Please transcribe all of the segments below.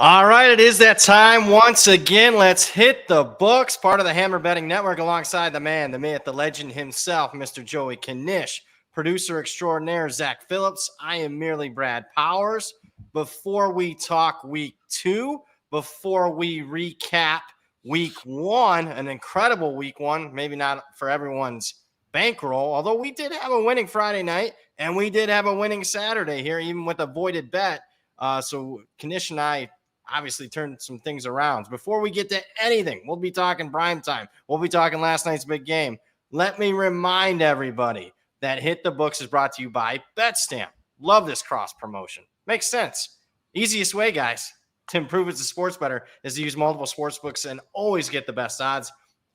All right, it is that time once again. Let's hit the books. Part of the Hammer Betting Network alongside the man, the myth, the legend himself, Mr. Joey Knish, producer extraordinaire Zach Phillips. I am merely Brad Powers. Before we talk week 2, before we recap week 1, an incredible week 1, maybe not for everyone's bankroll, although we did have a winning Friday night and we did have a winning Saturday here, even with a voided bet. So Knish and I obviously turned some things around. Before we get to anything, we'll be talking prime time. We'll be talking last night's big game. Let me remind everybody that Hit the Books is brought to you by BetStamp. Love this cross promotion. Makes sense. Easiest way, guys, to improve as a sports bettor is to use multiple sports books and always get the best odds.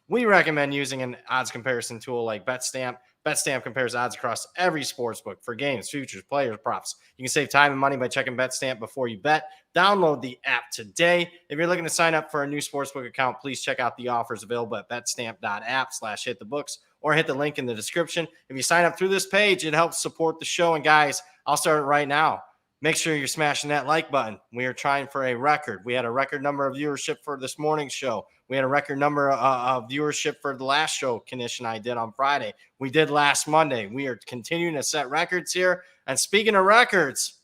We recommend using an odds comparison tool like BetStamp. BetStamp compares odds across every sports book for games, futures, players, props. You can save time and money by checking BetStamp before you bet. Download the app today. If you're looking to sign up for a new sportsbook account, please check out the offers available at betstamp.app/hitthebooks or hit the link in the description. If you sign up through this page, it helps support the show. And guys, I'll start it right now. Make sure you're smashing that like button. We are trying for a record. We had a record number of viewership for this morning's show. We had a record number of viewership for the last show Knish and I did on Friday. We did last Monday. We are continuing to set records here. And speaking of records,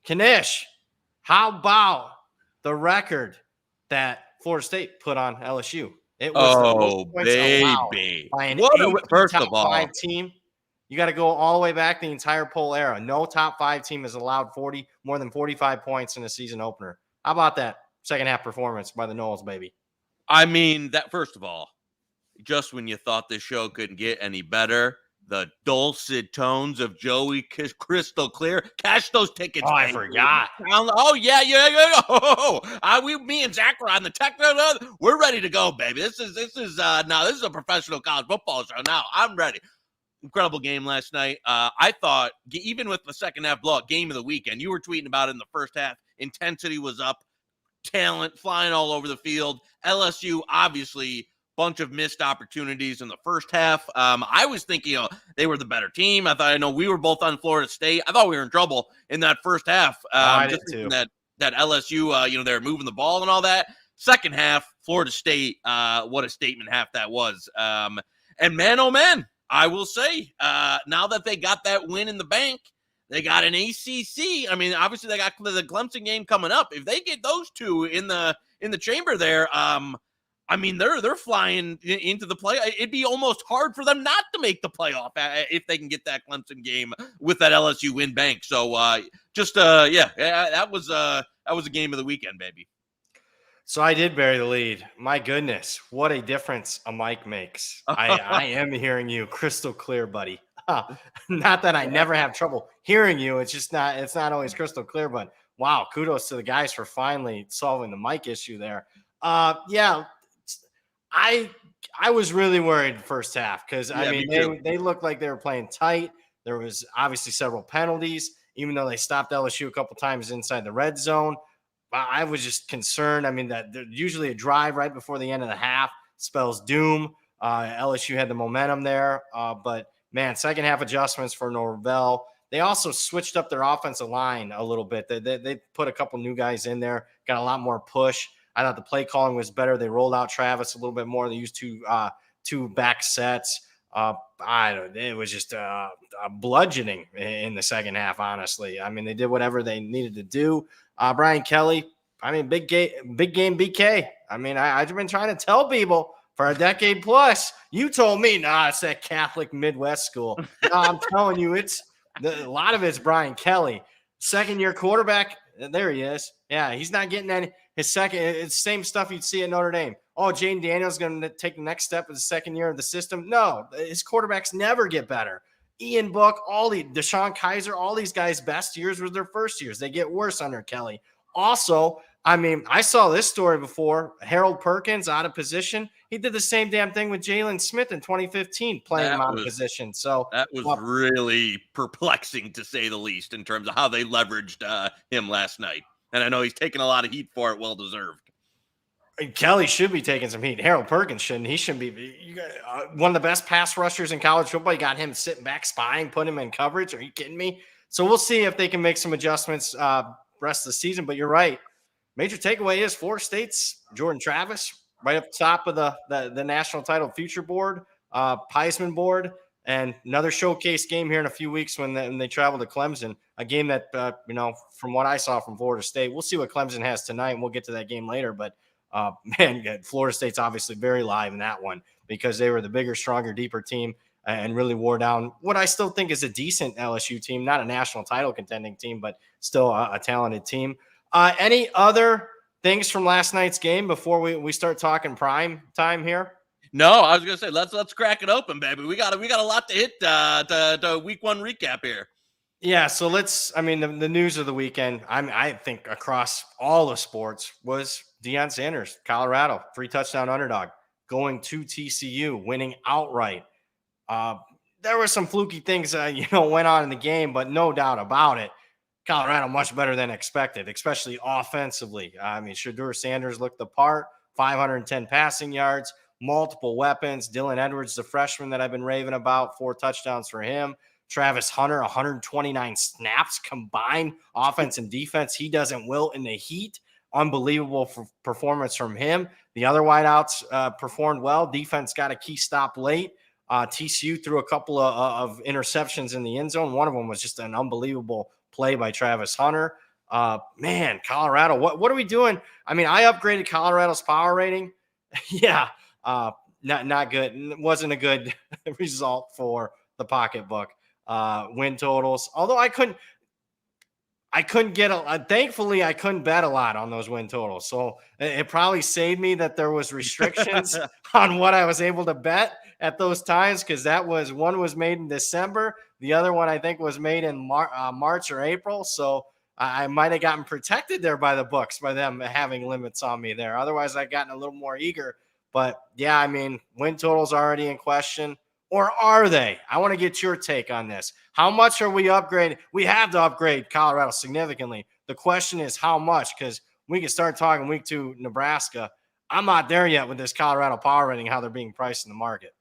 Knish, how about the record that Florida State put on LSU? It was the most points allowed by an first top of all, 5 team. You got to go all the way back the entire poll era. No top 5 team has allowed more than 45 points in a season opener. How about that second half performance by the Noles, baby? I mean, that first of all, just when you thought this show couldn't get any better, the dulcet tones of Joey Crystal Clear. Cash those tickets. Oh, I forgot. Oh, yeah. Me and Zach were on the tech. We're ready to go, baby. This is a professional college football show. Now I'm ready. Incredible game last night. I thought, even with the second half blowout, game of the weekend, you were tweeting about it in the first half. Intensity was up, talent flying all over the field. LSU, obviously, bunch of missed opportunities in the first half. I was thinking, they were the better team. I know we were both on Florida State. I thought we were in trouble in that first half. I did too. That LSU, they were moving the ball and all that. Second half, Florida State, what a statement half that was. And man, oh man, I will say, now that they got that win in the bank, they got an ACC. I mean, obviously they got the Clemson game coming up. If they get those two in the chamber there, I mean, they're flying into the play. It'd be almost hard for them not to make the playoff if they can get that Clemson game with that LSU win bank. So that was a game of the weekend, baby. So I did bury the lead. My goodness, what a difference a mic makes. I am hearing you crystal clear, buddy. Not that I never have trouble hearing you. It's not always crystal clear, but wow, kudos to the guys for finally solving the mic issue there. I was really worried the first half because they looked like they were playing tight. There was obviously several penalties, even though they stopped LSU a couple times inside the red zone. I was just concerned. I mean, that usually a drive right before the end of the half spells doom. LSU had the momentum there, but man, second half adjustments for Norvell. They also switched up their offensive line a little bit. They put a couple new guys in there, got a lot more push. I thought the play calling was better. They rolled out Travis a little bit more. They used two back sets. It was just a bludgeoning in the second half, honestly. I mean, they did whatever they needed to do. Brian Kelly, I mean, big game BK. I mean, I've been trying to tell people for a decade plus. You told me, it's that Catholic Midwest school. No, I'm telling you, a lot of it's Brian Kelly. Second-year quarterback, there he is. Yeah, he's not getting any. His second, it's same stuff you'd see at Notre Dame. Oh, Jane Daniels going to take the next step of the second year of the system. No, his quarterbacks never get better. Ian Book, Deshaun Kaiser, all these guys' best years were their first years. They get worse under Kelly. Also, I mean, I saw this story before. Harold Perkins out of position. He did the same damn thing with Jalen Smith in 2015, playing him out of position. So that was really perplexing, to say the least, in terms of how they leveraged him last night. And I know he's taking a lot of heat for it, well deserved. Kelly should be taking some heat. Harold Perkins shouldn't. He shouldn't be. One of the best pass rushers in college football. You got him sitting back, spying, putting him in coverage. Are you kidding me? So we'll see if they can make some adjustments rest of the season. But you're right. major takeaway is Florida State's Jordan Travis right up top of the national title future board, Heisman board, and another showcase game here in a few weeks when they travel to Clemson, a game that, from what I saw from Florida State, we'll see what Clemson has tonight, and we'll get to that game later. But, man, Florida State's obviously very live in that one because they were the bigger, stronger, deeper team and really wore down what I still think is a decent LSU team, not a national title contending team, but still a talented team. Any other things from last night's game before we start talking prime time here? No, I was gonna say let's crack it open, baby. We got a lot to hit to week one recap here. Yeah, so the news of the weekend, I think across all the sports was Deion Sanders, Colorado, 3-touchdown underdog, going to TCU, winning outright. There were some fluky things went on in the game, but no doubt about it, Colorado much better than expected, especially offensively. Shedeur Sanders looked the part, 510 passing yards, multiple weapons. Dylan Edwards, the freshman that I've been raving about, 4 touchdowns for him. Travis Hunter, 129 snaps combined, offense and defense. He doesn't wilt in the heat. Unbelievable performance from him. The other wideouts performed well. Defense got a key stop late. TCU threw a couple of interceptions in the end zone. One of them was just an unbelievable play by Travis Hunter. Colorado, what are we doing? I upgraded Colorado's power rating. Yeah, not good. It wasn't a good result for the pocketbook. Win totals. Although I couldn't get thankfully I couldn't bet a lot on those win totals. So it probably saved me that there was restrictions on what I was able to bet at those times, because one was made in December. The other one I think was made in March or April. So I might have gotten protected there by the books, by them having limits on me there. Otherwise I'd gotten a little more eager. But yeah, win totals already in question. Or are they? I want to get your take on this. How much are we upgrading? We have to upgrade Colorado significantly. The question is how much, because we can start talking week 2 Nebraska. I'm not there yet with this Colorado power rating, how they're being priced in the market.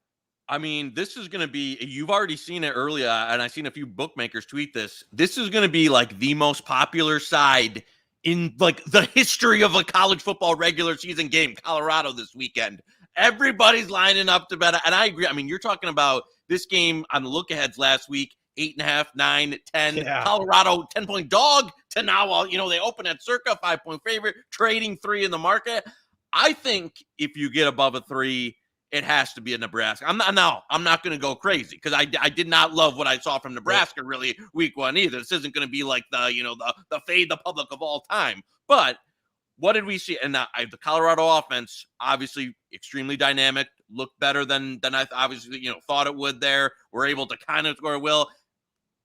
This is going to be, you've already seen it earlier, and I've seen a few bookmakers tweet this. This is going to be like the most popular side in like the history of a college football regular season game, Colorado this weekend. Everybody's lining up to bet. And I agree. You're talking about this game on the look-aheads last week, 8.5, 9, 10. Yeah. Colorado, 10-point dog to now, they open at circa 5-point favorite, trading 3 in the market. I think if you get above a 3, it has to be a Nebraska. I'm not going to go crazy because I did not love what I saw from Nebraska really week 1 either. This isn't going to be like the fade the public of all time. But what did we see? And the Colorado offense, obviously extremely dynamic, looked better than I obviously thought it would there. We're able to kind of score well.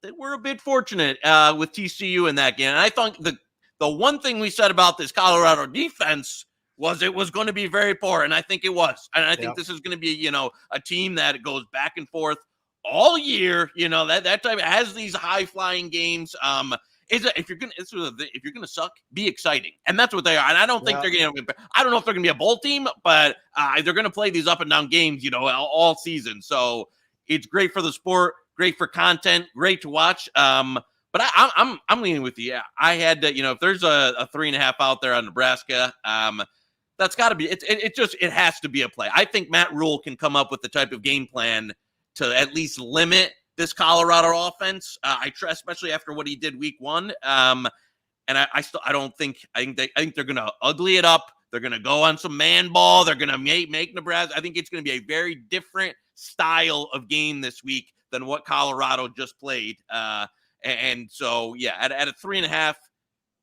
They were a bit fortunate with TCU in that game. And I thought the one thing we said about this Colorado defense was it was going to be very poor, and I think it was. And I think this is going to be, a team that goes back and forth all year. That type has these high-flying games. If you're gonna suck, be exciting, and that's what they are. And I don't think they're gonna. I don't know if they're gonna be a bowl team, but they're gonna play these up and down games, all season. So it's great for the sport, great for content, great to watch. But I'm leaning with you. Yeah, I had to, if there's a 3.5 out there on Nebraska, that's got to be. It has to be a play. I think Matt Rule can come up with the type of game plan to at least limit this Colorado offense. I trust, especially after what he did week 1. And I think they're going to ugly it up. They're going to go on some man ball. They're going to make Nebraska. I think it's going to be a very different style of game this week than what Colorado just played. And so, yeah, at a 3.5,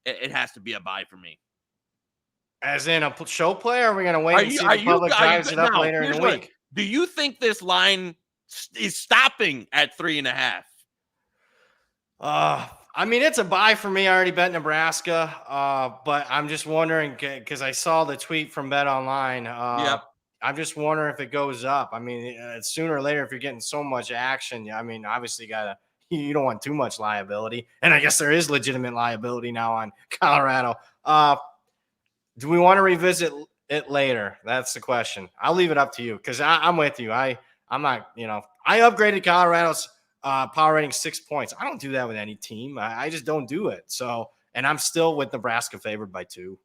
it has to be a buy for me. As in a show play, or are we going to wait and see the public drives it up later in the week? Do you think this line is stopping at 3.5? It's a buy for me. I already bet Nebraska, but I'm just wondering because I saw the tweet from Bet Online. I'm just wondering if it goes up. Sooner or later, if you're getting so much action, obviously you don't want too much liability, and I guess there is legitimate liability now on Colorado. Do we want to revisit it later? That's the question. I'll leave it up to you because I'm with you. I'm not, I upgraded Colorado's power rating 6 points. I don't do that with any team. I just don't do it. So, and I'm still with Nebraska favored by 2.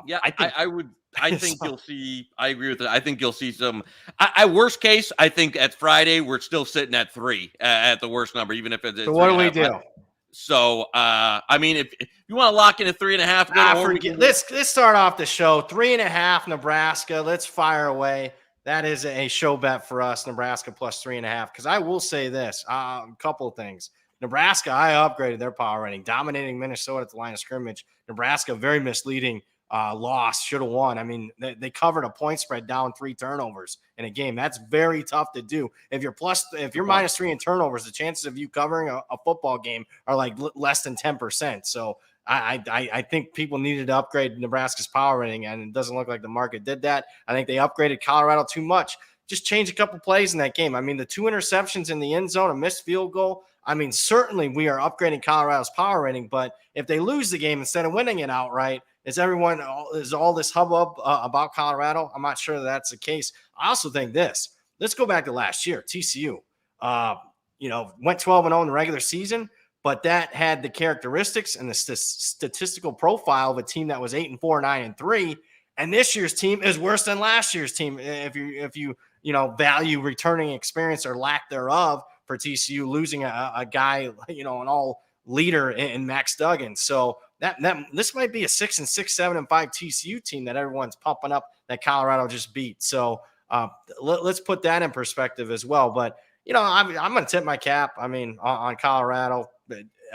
Yeah, I think I would. I think so. you'll see. I agree with that. I think you'll see some. I worst case, I think at Friday we're still sitting at 3 at the worst number, even if it's So what three do and a we half. do? So, I mean, if you want to lock in at 3.5, good. Or we Forget. can. Let's start off the show. 3.5 Nebraska. Let's fire away. That is a show bet for us. Nebraska plus 3.5. Because I will say this: a couple of things. Nebraska, I upgraded their power rating, dominating Minnesota at the line of scrimmage. Nebraska, very misleading loss, should have won. I mean, they covered a point spread down 3 turnovers in a game. That's very tough to do. If you're -3 in turnovers, the chances of you covering a football game are like less than 10%. So I think people needed to upgrade Nebraska's power rating, and it doesn't look like the market did that. I think they upgraded Colorado too much. Just change a couple plays in that game. I mean, the 2 interceptions in the end zone, a missed field goal. I mean, certainly we are upgrading Colorado's power rating, but if they lose the game instead of winning it outright, is all this hubbub about Colorado? I'm not sure that's the case. I also think this. Let's go back to last year. TCU, went 12-0 in the regular season, but that had the characteristics and the statistical profile of a team that was 8-4, 9-3. And this year's team is worse than last year's team if you value returning experience or lack thereof for TCU, losing a guy, an all leader in Max Duggan. So that this might be a 6-6, 7-5 TCU team that everyone's pumping up that Colorado just beat. So let's put that in perspective as well. But I'm going to tip my cap. I mean, on Colorado.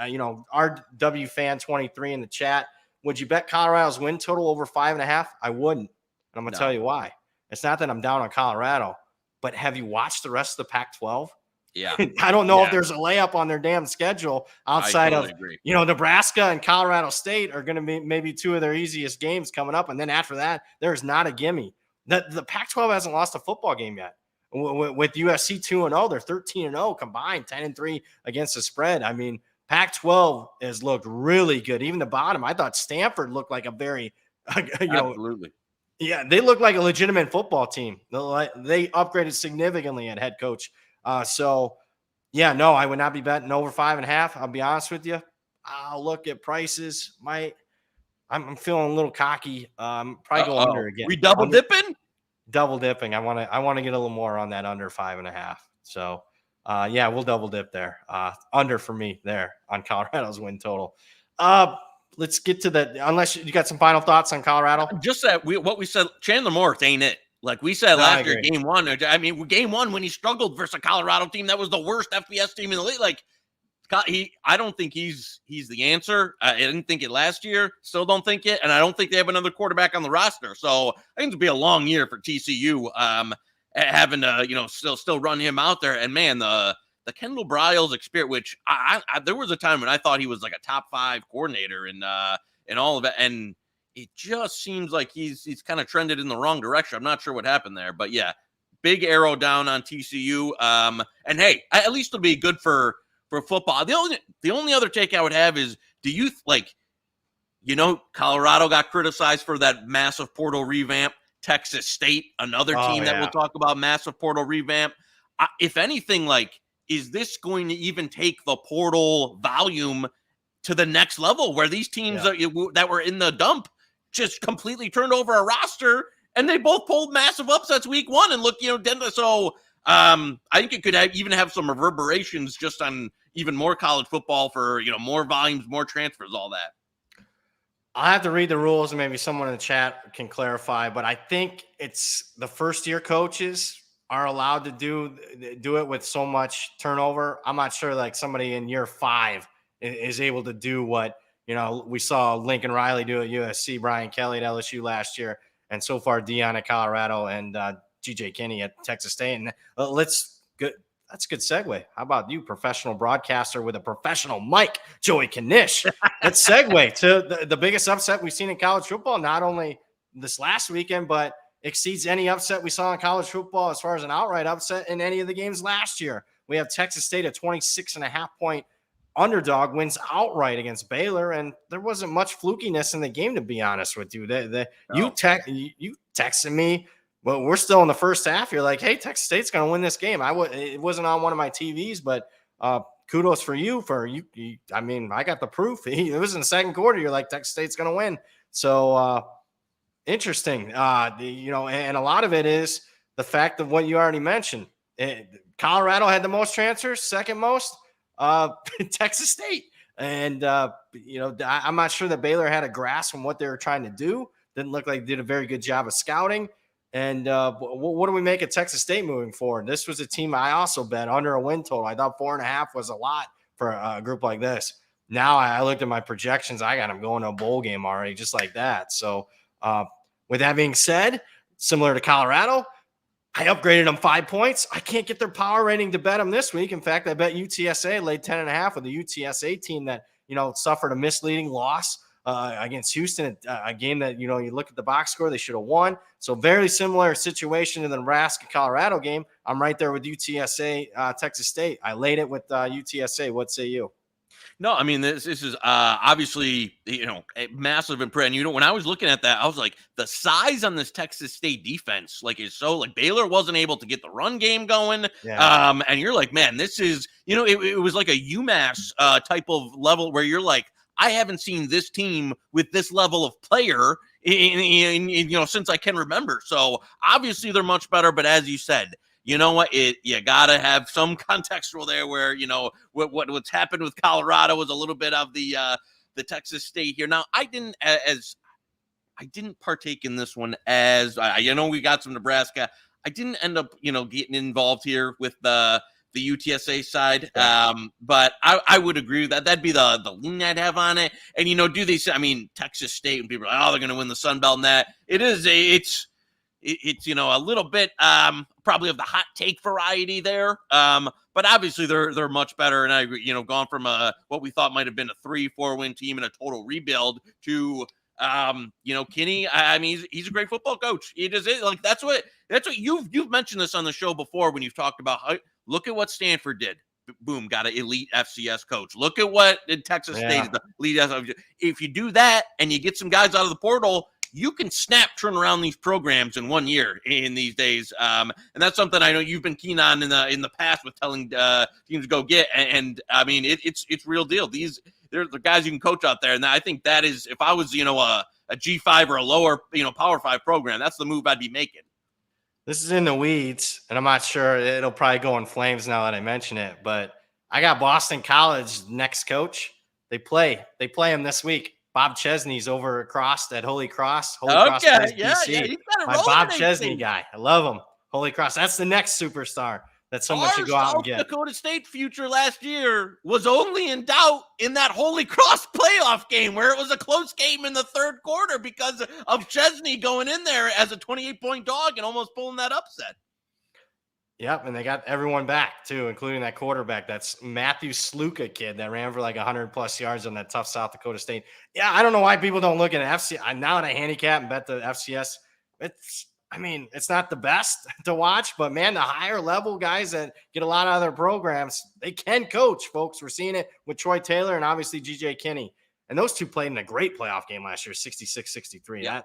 RW fan 23 in the chat. Would you bet Colorado's win total over 5.5? I wouldn't. And I'm going to tell you why. It's not that I'm down on Colorado, but have you watched the rest of the Pac-12? Yeah. I don't know if there's a layup on their damn schedule outside of, Nebraska and Colorado State are going to be maybe 2 of their easiest games coming up. And then after that, there's not a gimme. The Pac-12 hasn't lost a football game yet. With USC 2-0, they're 13-0 combined, 10-3 against the spread. I mean, Pac-12 has looked really good. Even the bottom, I thought Stanford looked like a very, absolutely. Yeah, they look like a legitimate football team. They upgraded significantly at head coach. I would not be betting over 5.5. I'll be honest with you. I'll look at prices. I'm feeling a little cocky. Probably go under again. We double dipping? Double dipping. I want to get a little more on that under 5.5. So we'll double dip there. Under for me there on Colorado's win total. Let's get to unless you got some final thoughts on Colorado. Just that what we said, Chandler Morris ain't it. Like we said last year, game 1. I mean, game 1 when he struggled versus a Colorado team that was the worst FBS team in the league. Like I don't think he's the answer. I didn't think it last year. Still don't think it, and I don't think they have another quarterback on the roster. So I think it'll be a long year for TCU. Having to still run him out there, and man, the Kendall Briles experience, which I there was a time when I thought he was like a top 5 coordinator in all of it, and it just seems like he's kind of trended in the wrong direction. I'm not sure what happened there, but yeah, big arrow down on TCU. And hey, at least it'll be good for football. The only other take I would have is, do you Colorado got criticized for that massive portal revamp. Texas State, another team that we'll talk about, massive portal revamp. If anything, is this going to even take the portal volume to the next level where these teams that were in the dump just completely turned over a roster and they both pulled massive upsets week 1 and look, so I think it could even have some reverberations just on even more college football for, more volumes, more transfers, all that. I'll have to read the rules and maybe someone in the chat can clarify, but I think it's the first year coaches are allowed to do it with so much turnover. I'm not sure somebody in year 5 is able to do what, we saw Lincoln Riley do at USC, Brian Kelly at LSU last year, and so far Dion at Colorado and GJ Kinney at Texas State. And that's a good segue. How about you, professional broadcaster with a professional mic, Joey Knish? Let's segue to the biggest upset we've seen in college football, not only this last weekend, but exceeds any upset we saw in college football as far as an outright upset in any of the games last year. We have Texas State, a 26.5-point underdog, wins outright against Baylor, and there wasn't much flukiness in the game, to be honest with you. You texted me, but we're still in the first half. You're like, hey, Texas State's going to win this game. It wasn't on one of my TVs, but kudos for you. I mean, I got the proof. It was in the second quarter. You're like, Texas State's going to win. So, Interesting. And a lot of it is the fact of what you already mentioned. Colorado had the most transfers, second most, Texas State. And, I'm not sure that Baylor had a grasp on what they were trying to do. Didn't look like they did a very good job of scouting. And what do we make of Texas State moving forward? This was a team I also bet under a win total. I thought 4.5 was a lot for a group like this. Now I looked at my projections. I got them going to a bowl game already, just like that. So with that being said, similar to Colorado, I upgraded them 5 points. I can't get their power rating to bet them this week. In fact, I bet UTSA laid 10.5 with the UTSA team that, suffered a misleading loss against Houston, a game that, you look at the box score, they should have won. So very similar situation to the Nebraska-Colorado game. I'm right there with UTSA, Texas State. I laid it with UTSA. What say you? No, I mean, this is obviously, a massive impression. When I was looking at that, I was like, the size on this Texas State defense, is so, Baylor wasn't able to get the run game going. Yeah. And you're like, man, this is, it was like a UMass type of level where you're like, I haven't seen this team with this level of player since I can remember. So obviously they're much better, but as you said, you know what? You gotta have some contextual there, where what's happened with Colorado was a little bit of the Texas State here. Now, I didn't partake in this one as we got some Nebraska. I didn't end up getting involved here with the UTSA side, but I would agree with that. That'd be the lean I'd have on it. And do these? I mean, Texas State, and people are like, oh, they're going to win the Sun Belt, and that it's a little bit probably of the hot take variety there. But obviously they're much better. And I agree, gone from what we thought might have been a 3-4 win team and a total rebuild to Kinney. I mean, he's a great football coach. He just is that's what you've mentioned this on the show before when you've talked about look at what Stanford did. Boom, got an elite FCS coach. Look at what in Texas State is the elite. If you do that and you get some guys out of the portal, you can turn around these programs in 1 year in these days. And that's something I know you've been keen on in the past with telling teams to go get. And I mean, it's real deal. They're the guys you can coach out there. And I think that is, if I was, a G5 or a lower, Power 5 program, that's the move I'd be making. This is in the weeds, and I'm not sure it'll probably go in flames now that I mention it, but I got Boston College next coach. They play him this week. Bob Chesney's over across at Holy Cross. Cross plays BC. My Bob Chesney guy. I love him. Holy Cross. That's the next superstar that someone should go out and get. Dakota State future last year was only in doubt in that Holy Cross playoff game where it was a close game in the third quarter because of Chesney going in there as a 28-point dog and almost pulling that upset. Yep, and they got everyone back, too, including that quarterback. That's Matthew Sluka kid that ran for 100-plus yards on that tough South Dakota State. Yeah, I don't know why people don't look at FCS. Now that I handicap and bet the FCS, it's not the best to watch, but, man, the higher-level guys that get a lot of other programs, they can coach, folks. We're seeing it with Troy Taylor and, obviously, G.J. Kinney. And those two played in a great playoff game last year, 66-63. Yeah.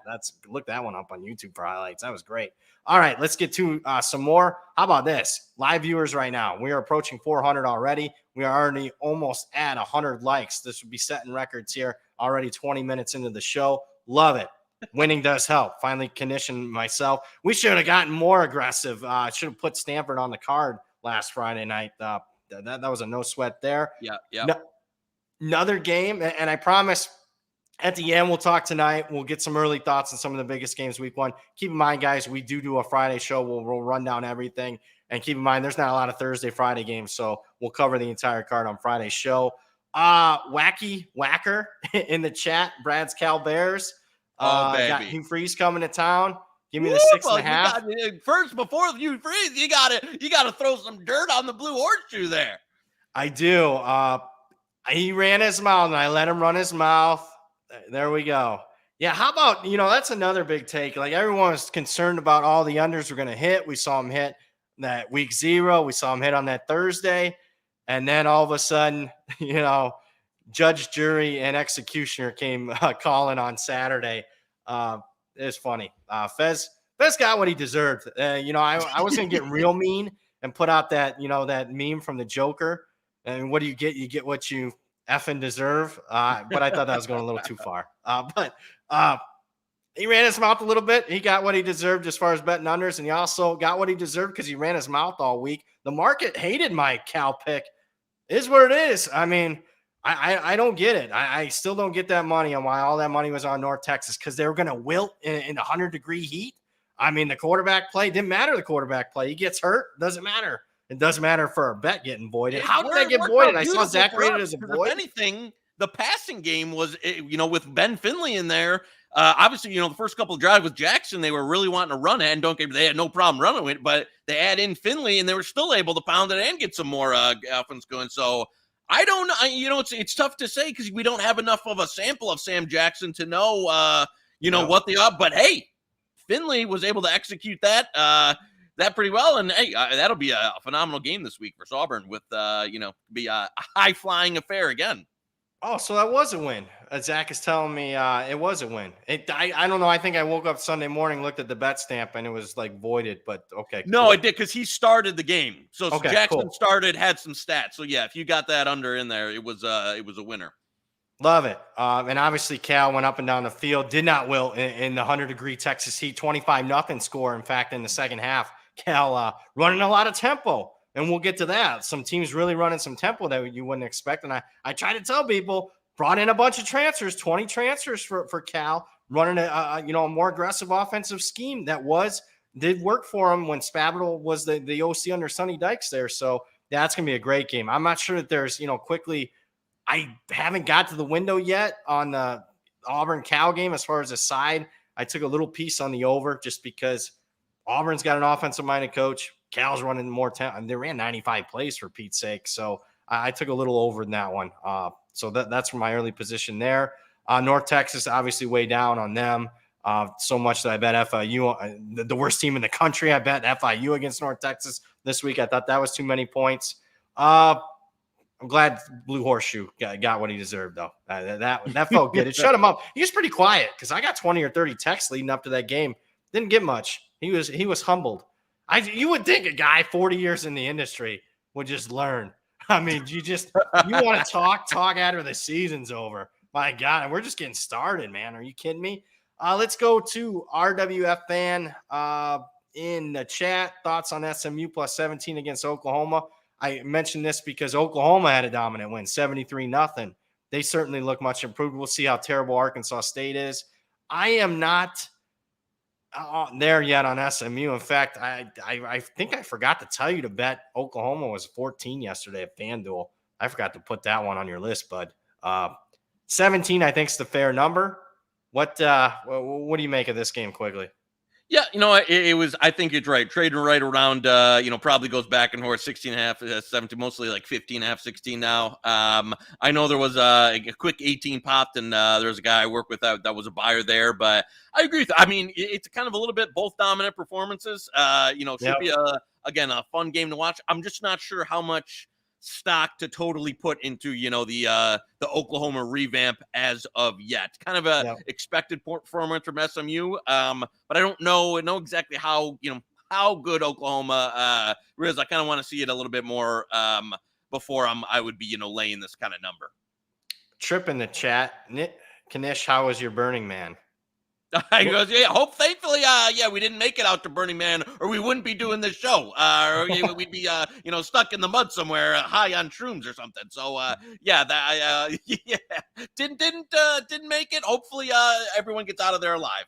Look that one up on YouTube for highlights. That was great. All right, let's get to some more. How about this? Live viewers right now. We are approaching 400 already. We are already almost at 100 likes. This would be setting records here already 20 minutes into the show. Love it. Winning does help. Finally, Knish and myself. We should have gotten more aggressive. Should have put Stanford on the card last Friday night. That was a no sweat there. Yeah. Another game, and I promise at the end we'll talk tonight. We'll get some early thoughts on some of the biggest games week one. Keep in mind, guys, we do a Friday show. We'll run down everything. And keep in mind, there's not a lot of Thursday, Friday games, so we'll cover the entire card on Friday's show. Wacky Whacker in the chat, Brad's Cal Bears. Got Hugh Freeze coming to town. Give me the 6.5. First, before Hugh Freeze, you gotta throw some dirt on the blue horseshoe there. I do. He ran his mouth, and I let him run his mouth. There we go. Yeah, how about, that's another big take. Everyone was concerned about all the unders were going to hit. We saw him hit that week 0. We saw him hit on that Thursday. And then all of a sudden, judge, jury, and executioner came calling on Saturday. It's funny. Fez got what he deserved. I was going to get real mean and put out that, that meme from the Joker. And what do you get? You get what you effing deserve. But I thought that was going a little too far. But He ran his mouth a little bit. He got what he deserved as far as betting unders, and he also got what he deserved because he ran his mouth all week. The market hated my Cal pick. It is what it is. I mean, I don't get it. I still don't get that money on why all that money was on North Texas, because they were going to wilt in 100-degree heat. I mean, the quarterback play didn't matter. The quarterback play, he gets hurt, doesn't matter. It doesn't matter for a bet getting voided. How did that get voided? I saw Zach rated as a void. If anything, the passing game was, with Ben Finley in there. Obviously, the first couple of drives with Jackson, they were really wanting to run it, and they had no problem running it, but they add in Finley, and they were still able to pound it and get some more offense going. So I don't know. It's tough to say because we don't have enough of a sample of Sam Jackson to know, what the but hey, Finley was able to execute that pretty well, and hey, that'll be a phenomenal game this week for Auburn with be a high flying affair again. Oh, so that was a win. Zach is telling me it was a win. I don't know. I think I woke up Sunday morning, looked at the bet stamp, and it was like voided. But okay, no, cool. It did because he started the game. So okay, Jackson cool. started, had some stats. So yeah, if you got that under in there, it was a winner. Love it. And obviously, Cal went up and down the field, did not wilt in the 100-degree Texas heat, 25-0 score. In fact, in the second half, Cal running a lot of tempo. And we'll get to that. Some teams really running some tempo that you wouldn't expect. And I try to tell people, brought in a bunch of transfers, 20 transfers for Cal, running a more aggressive offensive scheme that did work for him when Spavital was the OC under Sonny Dykes there. So that's going to be a great game. I'm not sure that there's, quickly, I haven't got to the window yet on the Auburn-Cal game as far as a side. I took a little piece on the over just because Auburn's got an offensive-minded coach. Cal's running more time. They ran 95 plays for Pete's sake. So I took a little over in that one. So that's from my early position there. North Texas, obviously way down on them. So much that I bet FIU, the worst team in the country. I bet FIU against North Texas this week. I thought that was too many points. I'm glad Blue Horseshoe got what he deserved, though. That felt good. It shut him up. He was pretty quiet because I got 20 or 30 texts leading up to that game. Didn't get much. He was humbled. You would think a guy 40 years in the industry would just learn. I mean, you want to talk after the season's over. My God, and we're just getting started, man. Are you kidding me? Let's go to RWF fan in the chat. Thoughts on SMU plus 17 against Oklahoma? I mentioned this because Oklahoma had a dominant win, 73-0. They certainly look much improved. We'll see how terrible Arkansas State is. I am not there yet on SMU. In fact, I think I forgot to tell you to bet Oklahoma was 14 yesterday at FanDuel. I forgot to put that one on your list, bud. 17, I think, is the fair number. What do you make of this game quickly? Yeah, it was, I think it's right. Trading right around, probably goes back and forth, 16.5, 17, mostly like 15.5, 16 now. I know there was a quick 18 popped, and there's a guy I work with that was a buyer there, but I agree with you. I mean, it's kind of a little bit both dominant performances. Should be a fun game to watch. I'm just not sure how much stock to totally put into the Oklahoma revamp as of yet. Kind of a expected performance from SMU, but I don't know exactly how good Oklahoma is. I kind of want to see it a little bit more before I would be laying this kind of number. Trip in the chat, Knish, how was your Burning Man? He goes, thankfully, we didn't make it out to Burning Man, or we wouldn't be doing this show. Or we'd be, stuck in the mud somewhere, high on shrooms or something. So, didn't make it. Hopefully, everyone gets out of there alive.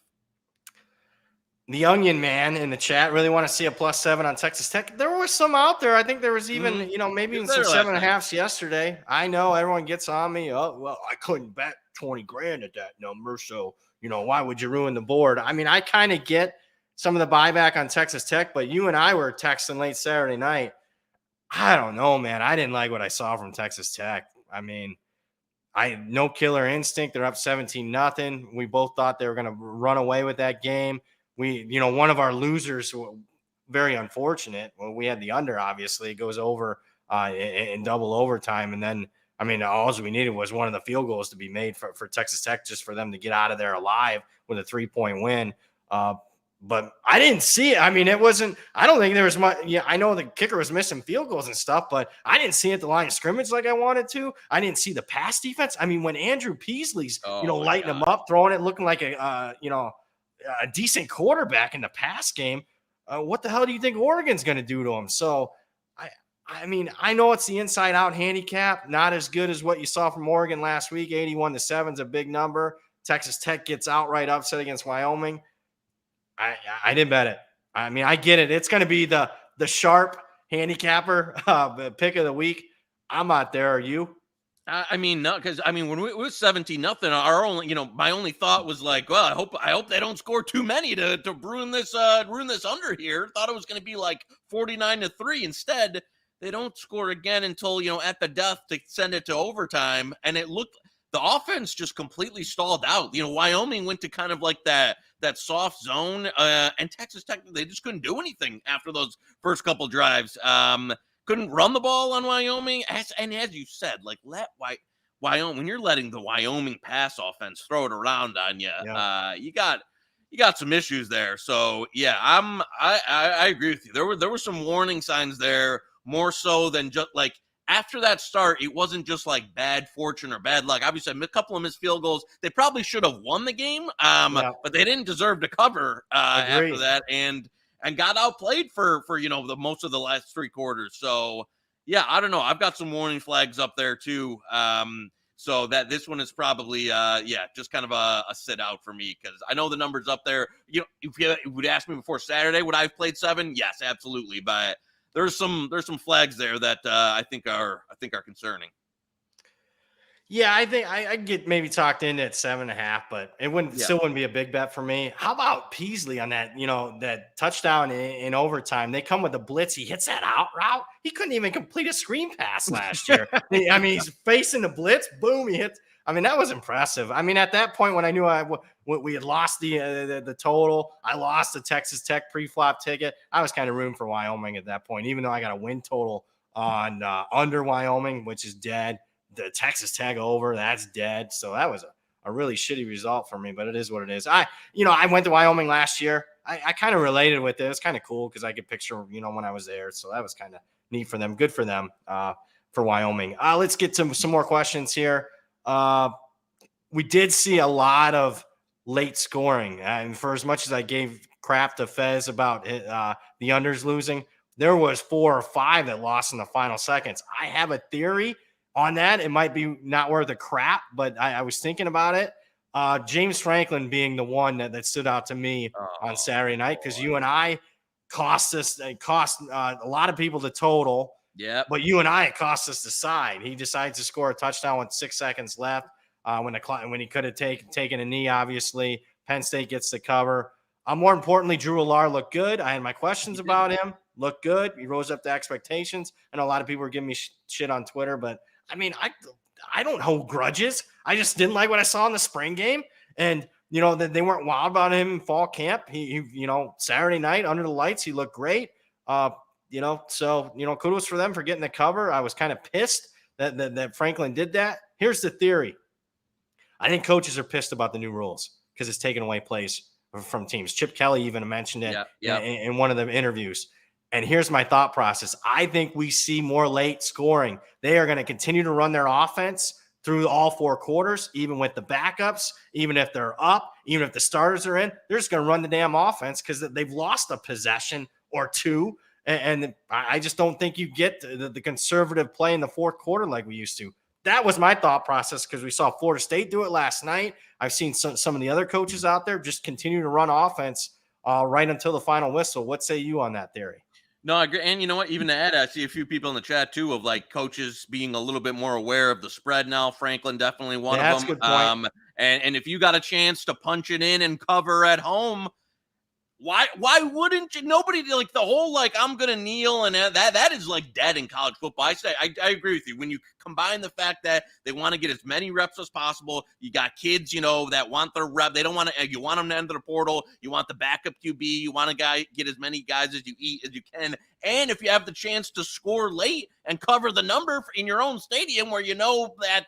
The Onion Man in the chat really want to see a +7 on Texas Tech. There was some out there. I think there was even, maybe even some 7.5s yesterday. I know everyone gets on me. Oh, well, I couldn't bet 20 grand at that number, so. Why would you ruin the board? I mean, I kind of get some of the buyback on Texas Tech, but you and I were texting late Saturday night. I don't know, man. I didn't like what I saw from Texas Tech. I mean, no killer instinct. They're up 17-0. We both thought they were going to run away with that game. One of our losers, very unfortunate. Well, we had the under, obviously. It goes over in double overtime, and then all we needed was one of the field goals to be made for Texas Tech just for them to get out of there alive with a 3-point win. But I didn't see it. I mean, it wasn't – I don't think there was much – yeah, I know the kicker was missing field goals and stuff, but I didn't see it at the line of scrimmage like I wanted to. I didn't see the pass defense. I mean, when Andrew Peasley's, lighting them up, throwing it, looking like a a decent quarterback in the pass game, what the hell do you think Oregon's going to do to him? So, I mean, I know it's the inside-out handicap, not as good as what you saw from Oregon last week. 81-7 is a big number. Texas Tech gets outright upset against Wyoming. I didn't bet it. I mean, I get it. It's going to be the sharp handicapper pick of the week. I'm not there. Are you? I mean, no, because I mean, when it was 17-0, our only, my only thought was like, well, I hope they don't score too many to ruin this under here. Thought it was going to be like 49-3. Instead, they don't score again until at the death to send it to overtime, and it looked the offense just completely stalled out. Wyoming went to kind of like that soft zone, and Texas Tech, they just couldn't do anything after those first couple drives. Couldn't run the ball on Wyoming, as you said, like let Wyoming, when you're letting the Wyoming pass offense throw it around on you, you got some issues there. So yeah, I agree with you. There were some warning signs there, more so than just like after that start, it wasn't just like bad fortune or bad luck. Obviously, a couple of missed field goals. They probably should have won the game, but they didn't deserve to cover after that, and got outplayed for the most of the last three quarters. So yeah, I don't know. I've got some warning flags up there too. So that this one is probably just kind of a sit out for me, because I know the number's up there. If you would ask me before Saturday, would I have played 7? Yes, absolutely. But there's some flags there that I think are concerning. Yeah, I think I'd get maybe talked into at 7.5, but it still wouldn't be a big bet for me. How about Peasley on that, that touchdown in overtime? They come with a blitz. He hits that out route. He couldn't even complete a screen pass last year. I mean, he's facing the blitz. Boom, he hits. I mean, that was impressive. I mean, at that point when I knew we had lost the total, I lost the Texas Tech pre-flop ticket. I was kind of rooting for Wyoming at that point, even though I got a win total on under Wyoming, which is dead. The Texas Tech over, that's dead. So that was a really shitty result for me, but it is what it is. I went to Wyoming last year. I kind of related with it. It's kind of cool because I could picture, when I was there. So that was kind of neat for them. Good for them, for Wyoming. Let's get to some more questions here. We did see a lot of late scoring. And for as much as I gave crap to Fez about the unders losing, there was 4 or 5 that lost in the final seconds. I have a theory on that. It might be not worth a crap, but I was thinking about it. James Franklin being the one that stood out to me on Saturday night, because you and I cost a lot of people the total. Yeah, but you and I, it cost us the side. He decides to score a touchdown with 6 seconds left when he could have taken a knee. Obviously, Penn State gets the cover. More importantly, Drew Allar looked good. I had my questions about him. Looked good. He rose up to expectations. I know a lot of people were giving me shit on Twitter, but I mean, I don't hold grudges. I just didn't like what I saw in the spring game. And, that they weren't wild about him in fall camp. He Saturday night under the lights, he looked great. So, kudos for them for getting the cover. I was kind of pissed that Franklin did that. Here's the theory. I think coaches are pissed about the new rules because it's taking away plays from teams. Chip Kelly even mentioned it in one of the interviews. And here's my thought process. I think we see more late scoring. They are going to continue to run their offense through all 4 quarters, even with the backups, even if they're up, even if the starters are in. They're just going to run the damn offense because they've lost a possession or 2. And I just don't think you get the conservative play in the 4th quarter like we used to. That was my thought process because we saw Florida State do it last night. I've seen some of the other coaches out there just continue to run offense right until the final whistle. What say you on that theory? No, I agree. And you know what? Even to add, I see a few people in the chat too of like coaches being a little bit more aware of the spread now. Franklin definitely one of them. That's a good point. And if you got a chance to punch it in and cover at home, why wouldn't you? Nobody, like the whole like I'm gonna kneel and that is like dead in college football. I agree with you. When you combine the fact that they want to get as many reps as possible, you got kids that want their rep. They don't want to. You want them to enter the portal. You want the backup QB. You want to get as many guys as you can. And if you have the chance to score late and cover the number in your own stadium where that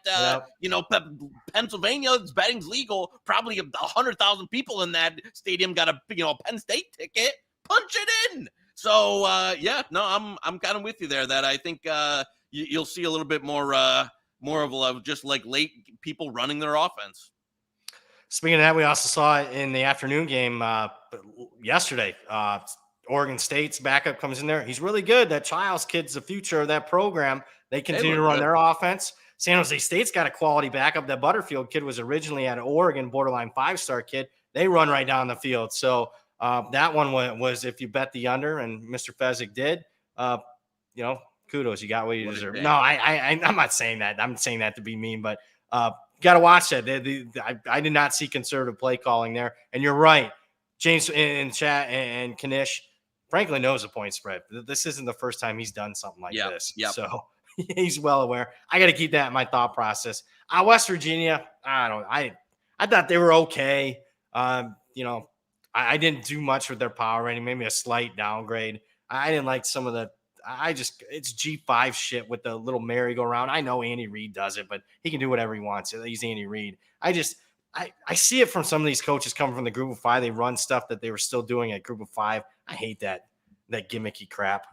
Pennsylvania's betting's legal, probably 100,000 people in that stadium got a Penn State ticket, punch it in. So I'm kind of with you there that I think you'll see a little bit more of just like late people running their offense. Speaking of that, we also saw it in the afternoon game yesterday. Oregon State's backup comes in there. He's really good. That Childs kid's the future of that program. They continue to run their offense. San Jose State's got a quality backup. That Butterfield kid was originally at Oregon, borderline 5-star kid. They run right down the field. So that one was if you bet the under, and Mr. Fezzik did, kudos. You got what you deserve. No, I'm not saying that. I'm saying that to be mean, but got to watch that. I did not see conservative play calling there. And you're right. James in chat and Knish, frankly, knows the point spread. This isn't the first time he's done something like this. Yep. So he's well aware. I got to keep that in my thought process. West Virginia, I thought they were okay. I didn't do much with their power rating, maybe a slight downgrade. I didn't like some of the it's G5 shit with the little merry-go-round. I know Andy Reid does it, but he can do whatever he wants. He's Andy Reid. I see it from some of these coaches coming from the group of 5. They run stuff that they were still doing at group of 5. I hate that gimmicky crap.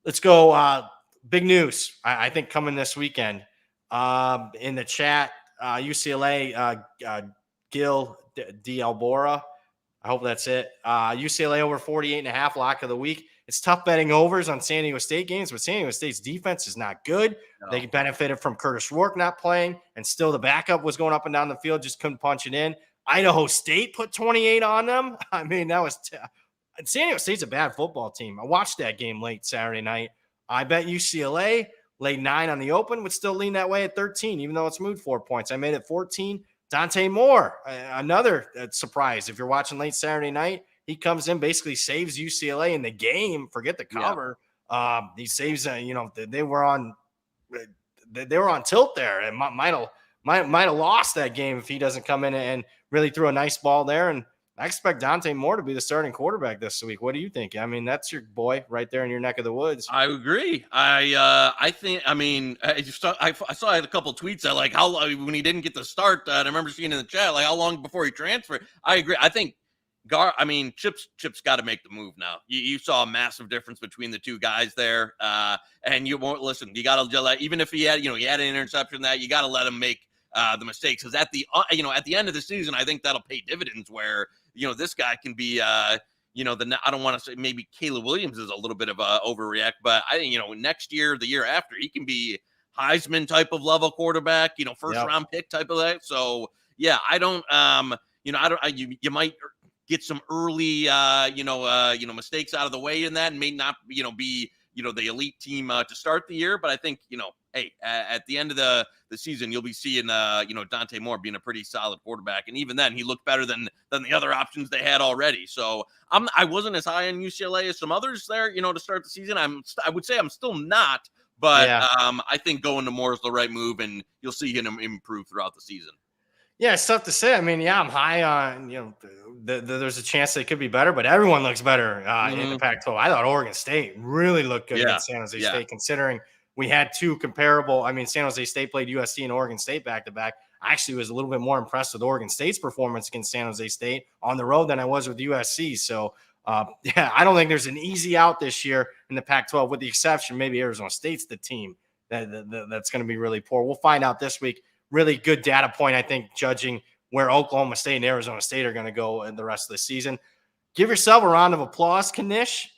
Let's go. Big news, I think, coming this weekend. In the chat, UCLA, Gil D'Albora. I hope that's it. UCLA over 48.5, lock of the week. It's tough betting overs on San Diego State games, but San Diego State's defense is not good. No. They benefited from Curtis Rourke not playing, and still the backup was going up and down the field, just couldn't punch it in. Idaho State put 28 on them. I mean, that was San Diego State's a bad football team. I watched that game late Saturday night. I bet UCLA laid 9 on the open, would still lean that way at 13, even though it's moved 4 points. I made it 14. Dante Moore, another surprise. If you're watching late Saturday night, he comes in, basically saves UCLA in the game. Forget the cover. Yeah. He saves. They were on tilt there, and might have lost that game if he doesn't come in and really threw a nice ball there. And I expect Dante Moore to be the starting quarterback this week. What do you think? I mean, that's your boy right there in your neck of the woods. I agree. I think. I mean, I saw I had a couple tweets that like how when he didn't get the start. I remember seeing in the chat like how long before he transferred. I agree. I think. Chip's got to make the move now. You saw a massive difference between the two guys there, and you won't listen. You got to even if he had an interception that you got to let him make the mistakes because at the end of the season, I think that'll pay dividends. Where this guy can be I don't want to say maybe Caleb Williams is a little bit of a overreact, but I think next year, the year after, he can be Heisman type of level quarterback, first round pick type of that. So yeah, I don't you might get some early, mistakes out of the way in that and may not, be, the elite team to start the year. But I think, hey, at the end of the season, you'll be seeing, Dante Moore being a pretty solid quarterback. And even then, he looked better than the other options they had already. So I wasn't as high on UCLA as some others there, to start the season. I would say I'm still not. But I think going to Moore is the right move, and you'll see him improve throughout the season. Yeah, it's tough to say. I mean, I'm high on, there's a chance they could be better, but everyone looks better in the Pac-12. I thought Oregon State really looked good against San Jose State, considering we had two comparable. I mean, San Jose State played USC and Oregon State back-to-back. I actually was a little bit more impressed with Oregon State's performance against San Jose State on the road than I was with USC. So, I don't think there's an easy out this year in the Pac-12, with the exception maybe Arizona State's the team that's going to be really poor. We'll find out this week. Really good data point, I think, judging where Oklahoma State and Arizona State are going to go in the rest of the season. Give yourself a round of applause, Knish,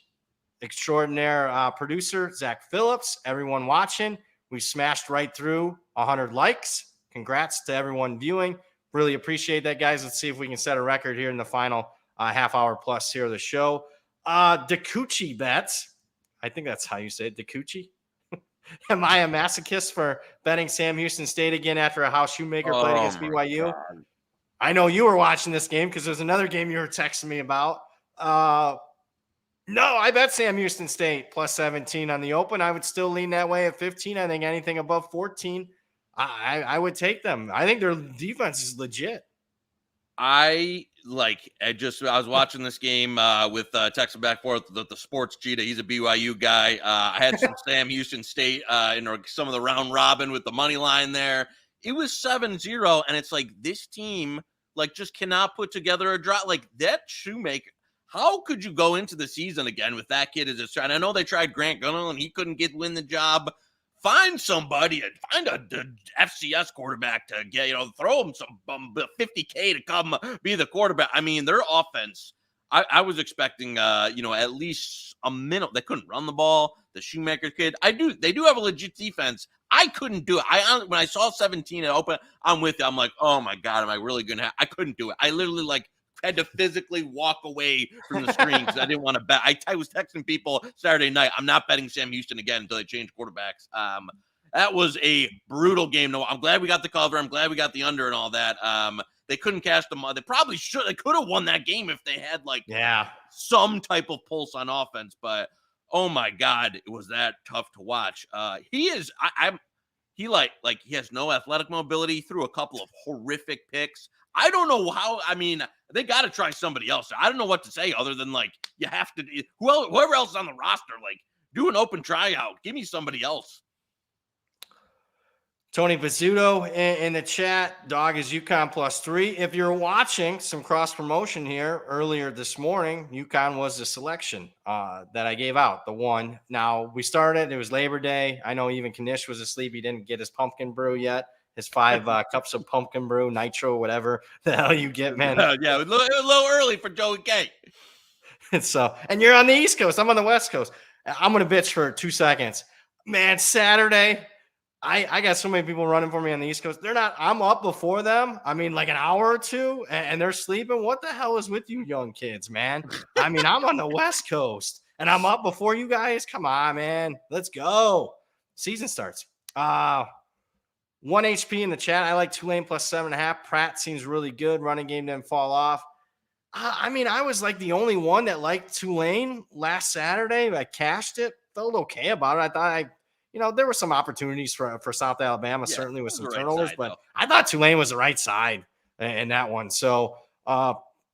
extraordinaire producer, Zach Phillips, everyone watching. We smashed right through 100 likes. Congrats to everyone viewing. Really appreciate that, guys. Let's see if we can set a record here in the final half hour plus here of the show. DeCucci bets. I think that's how you say it, DeCucci. Am I a masochist for betting Sam Houston State again after a House Shoemaker played against BYU? God. I know you were watching this game because there's another game you were texting me about. No, I bet Sam Houston State plus 17 on the open. I would still lean that way at 15. I think anything above 14, I would take them. I think their defense is legit. I was watching this game with texting back and forth the sports cheetah. He's a BYU guy. I had some Sam Houston State in some of the round robin with the money line there. It was 7-0, and it's like this team just cannot put together a drop. Like that Shoemaker, how could you go into the season again with that kid as a start? I know they tried Grant Gunnell and he couldn't win the job. find somebody, find a FCS quarterback to get, throw them some $50K to come be the quarterback. I mean, their offense, I was expecting, at least a minute. They couldn't run the ball. The Shoemaker kid, they do have a legit defense. I couldn't do it. When I saw 17 at open, I'm with you. I'm like, oh my God, am I really going to I couldn't do it. I literally had to physically walk away from the screen because I didn't want to bet. I was texting people Saturday night, I'm not betting Sam Houston again until they change quarterbacks. That was a brutal game. No, I'm glad we got the cover. I'm glad we got the under and all that. They couldn't cash them. They probably should. They could have won that game if they had some type of pulse on offense. But oh my God, it was that tough to watch. He is. He has no athletic mobility. Threw a couple of horrific picks. I don't know how. I mean, they got to try somebody else. I don't know what to say other than you have to. Whoever else is on the roster, do an open tryout. Give me somebody else. Tony Pizzuto in the chat. Dog is UConn +3. If you're watching some cross promotion here earlier this morning, UConn was the selection that I gave out, the one. Now we started. It was Labor Day. I know even Knish was asleep. He didn't get his pumpkin brew yet. His 5 cups of pumpkin brew, nitro, whatever the hell you get, man. Yeah, it was a little early for Joey K. And you're on the East Coast. I'm on the West Coast. I'm going to bitch for 2 seconds. Man, Saturday, I got so many people running for me on the East Coast. They're not – I'm up before them. I mean, an hour or two, and they're sleeping. What the hell is with you young kids, man? I mean, I'm on the West Coast, and I'm up before you guys. Come on, man. Let's go. Season starts. 1 HP in the chat. I like Tulane +7.5. Pratt seems really good. Running game didn't fall off. I mean, I was the only one that liked Tulane last Saturday. I cashed it. Felt okay about it. I thought there were some opportunities for South Alabama, certainly with some turnovers, but I thought Tulane was the right side in that one. So,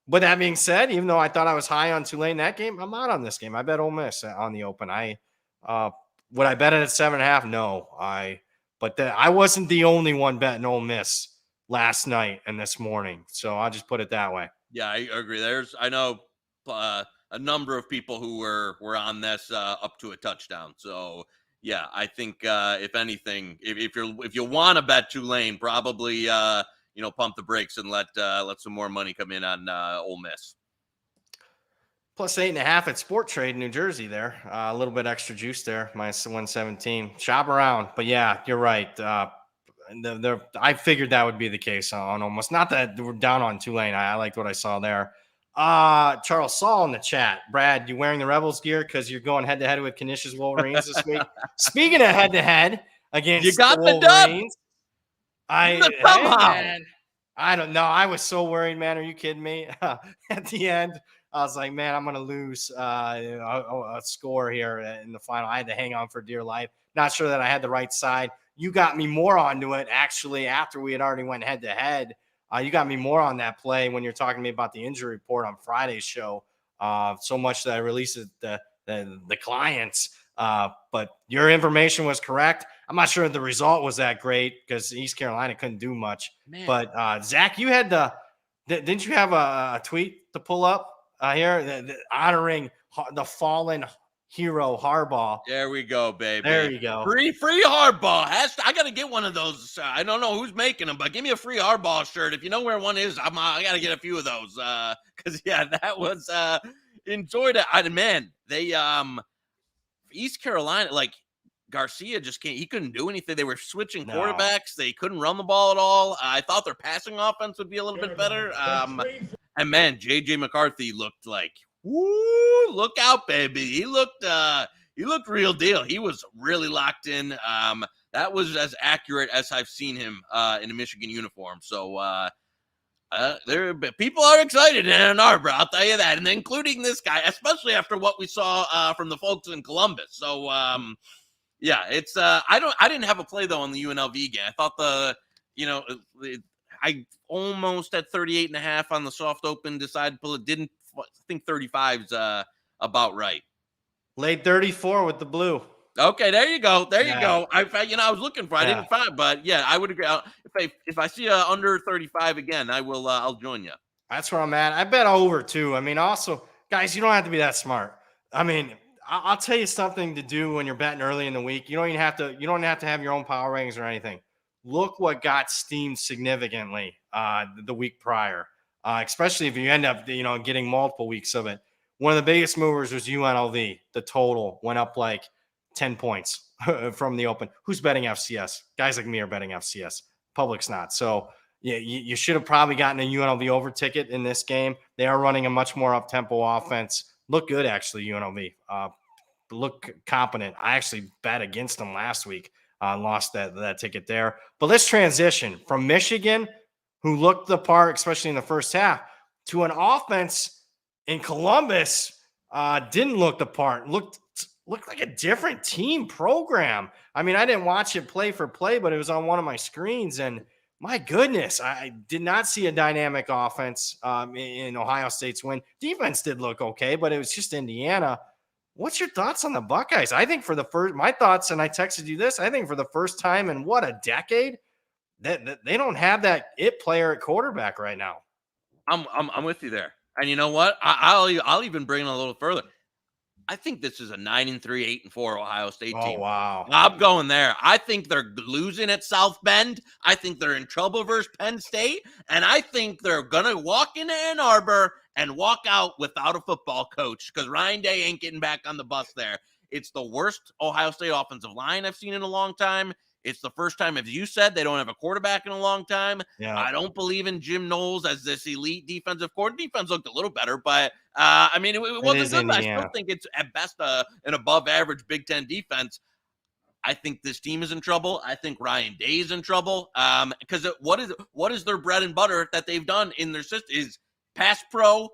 with that being said, even though I thought I was high on Tulane that game, I'm out on this game. I bet Ole Miss on the open. Would I bet it at 7.5? No, But I wasn't the only one betting Ole Miss last night and this morning. So I'll just put it that way. Yeah, I agree. I know a number of people who were on this up to a touchdown. So yeah, I think if anything, if you want to bet Tulane, probably pump the brakes and let some more money come in on Ole Miss. +8.5 at Sport Trade, New Jersey there. A little bit extra juice there, -117. Shop around. But yeah, you're right. I figured that would be the case on almost. Not that we're down on Tulane. I liked what I saw there. Charles Saul in the chat. Brad, you wearing the Rebels gear because you're going head-to-head with Knish's Wolverines this week? Speaking of head-to-head against you got the Wolverines. Man, I don't know. I was so worried, man. Are you kidding me? At the end, I was like, man, I'm going to lose a score here in the final. I had to hang on for dear life. Not sure that I had the right side. You got me more onto it, actually, after we had already went head-to-head. You got me more on that play when you're talking to me about the injury report on Friday's show. So much that I released the clients. But your information was correct. I'm not sure the result was that great because East Carolina couldn't do much. Man. But, Zach, you had didn't you have a tweet to pull up here honoring the fallen hero Harbaugh? There we go, baby. There you go. Free Harbaugh. I got to get one of those. I don't know who's making them, but give me a free Harbaugh shirt. If you know where one is, I got to get a few of those. Because, yeah, that was enjoyed it. Man, they East Carolina, Garcia just can't. He couldn't do anything. They were switching quarterbacks. They couldn't run the ball at all. I thought their passing offense would be a little bit better. And, man, J.J. McCarthy looked like, woo, look out, baby. He looked real deal. He was really locked in. That was as accurate as I've seen him in a Michigan uniform. So people are excited in Ann Arbor, I'll tell you that, and including this guy, especially after what we saw from the folks in Columbus. So yeah, it's I didn't have a play though on the UNLV game. I thought I almost at 38.5 on the soft open, decided to pull it. Didn't. I think 35's about right. Laid 34 with the blue. Okay, there you go. There you go. I was looking for. I didn't find, but yeah, I would agree. If I see under 35 again, I will. I'll join you. That's where I'm at. I bet over too. I mean, also, guys, you don't have to be that smart. I mean, I'll tell you something to do when you're betting early in the week. You don't even have to. You don't have to have your own power rankings or anything. Look what got steamed significantly the week prior, especially if you end up getting multiple weeks of it. One of the biggest movers was UNLV. The total went up like 10 points from the open. Who's betting FCS? Guys like me are betting FCS. Public's not. So yeah, you should have probably gotten a UNLV over ticket in this game. They are running a much more up-tempo offense. Look good, actually, UNLV. Look competent. I actually bet against them last week. Lost that ticket there. But let's transition from Michigan, who looked the part, especially in the first half, to an offense in Columbus didn't look the part. Looked like a different team program. I mean, I didn't watch it play for play, but it was on one of my screens, and my goodness, I did not see a dynamic offense in Ohio State's win. Defense did look okay, but it was just Indiana. What's your thoughts on the Buckeyes? I think my thoughts, and I texted you this, I think for the first time in what, a decade, that they don't have that it player at quarterback right now. I'm with you there. And you know what? I'll even bring it a little further. I think this is a 9-3, 8-4 Ohio State team. Oh, wow. I'm going there. I think they're losing at South Bend. I think they're in trouble versus Penn State. And I think they're going to walk into Ann Arbor and walk out without a football coach because Ryan Day ain't getting back on the bus there. It's the worst Ohio State offensive line I've seen in a long time. It's the first time, as you said, they don't have a quarterback in a long time. Yeah. I don't believe in Jim Knowles as this elite defensive coordinator. Defense looked a little better, but I mean, it wasn't good. I still think it's at best an above-average Big Ten defense. I think this team is in trouble. I think Ryan Day is in trouble because what is their bread and butter that they've done in their system is pass pro,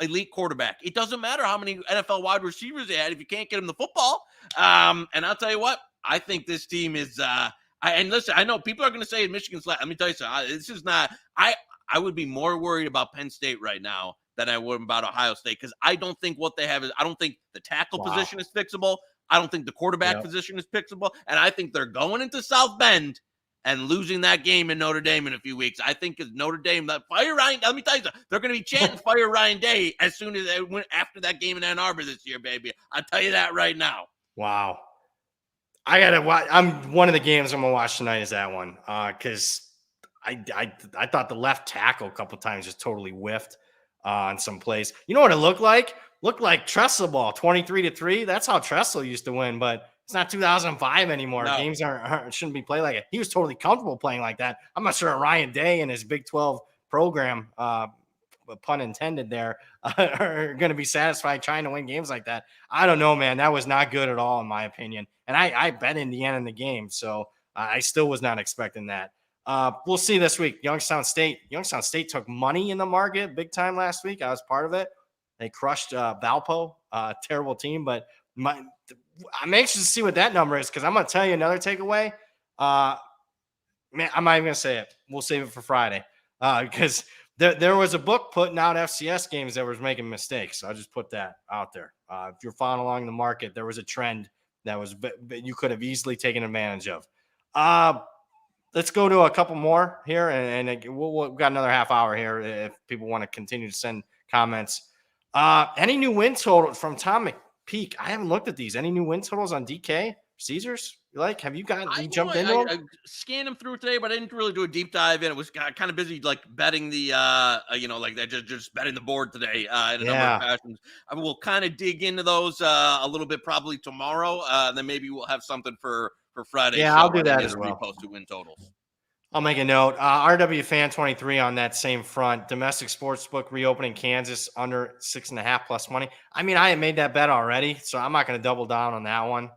elite quarterback. It doesn't matter how many NFL wide receivers they had if you can't get them the football. And I'll tell you what. I think this team is and listen, I know people are going to say Michigan's let me tell you something. This is not I would be more worried about Penn State right now than I would about Ohio State because I don't think what they have is I don't think the tackle position is fixable. I don't think the quarterback position is fixable. And I think they're going into South Bend and losing that game in Notre Dame in a few weeks. I think is Notre Dame that fire Ryan. Let me tell you something. They're going to be chanting fire Ryan Day as soon as they went after that game in Ann Arbor this year, baby. I'll tell you that right now. Wow. I gotta watch. One of the games I'm gonna watch tonight is that one because I thought the left tackle a couple times just totally whiffed on some plays. You know what it looked like? Looked like Tressel ball, 23-3. That's how Tressel used to win, but it's not 2005 anymore. No. Games shouldn't be played like it. He was totally comfortable playing like that. I'm not sure Ryan Day and his Big 12 program, pun intended there, are going to be satisfied trying to win games like that. I don't know, man. That was not good at all, in my opinion. And I bet Indiana in the game, so I still was not expecting that. We'll see this week. Youngstown State took money in the market big time last week. I was part of it. They crushed Valpo, terrible team. But I'm anxious to see what that number is because I'm going to tell you another takeaway. Man, I'm not even going to say it. We'll save it for Friday because there was a book putting out FCS games that was making mistakes. I'll just put that out there. If you're following along the market, there was a trend that you could have easily taken advantage of. Let's go to a couple more here, and we've got another half hour here if people want to continue to send comments. Any new win total from Tom McPeak? I haven't looked at these. Any new win totals on DK? Caesars? Have you jumped into them? I scanned them through today, but I didn't really do a deep dive in. It was kind of busy, like betting the, just betting the board today in a number of fashions. I will kind of dig into those a little bit probably tomorrow. Then maybe we'll have something for Friday. Yeah, I'll do that as well. Repost to win totals. I'll make a note. RW Fan 23 on that same front. Domestic sportsbook reopening Kansas under 6.5 plus money. I mean, I had made that bet already, so I'm not going to double down on that one.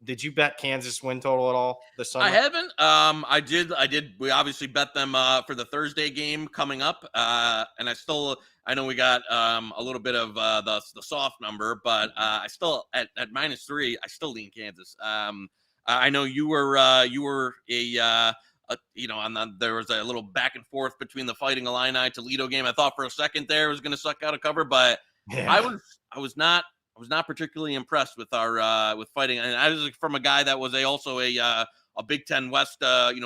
Did you bet Kansas win total at all this summer? I haven't. I did. We obviously bet them for the Thursday game coming up. And I know we got a little bit of the soft number, but I still at -3. I still lean Kansas. I know you were there was a little back and forth between the Fighting Illini Toledo game. I thought for a second there it was going to suck out a cover, but I was not particularly impressed with our with Fighting, and I was from a guy that was also a Big Ten West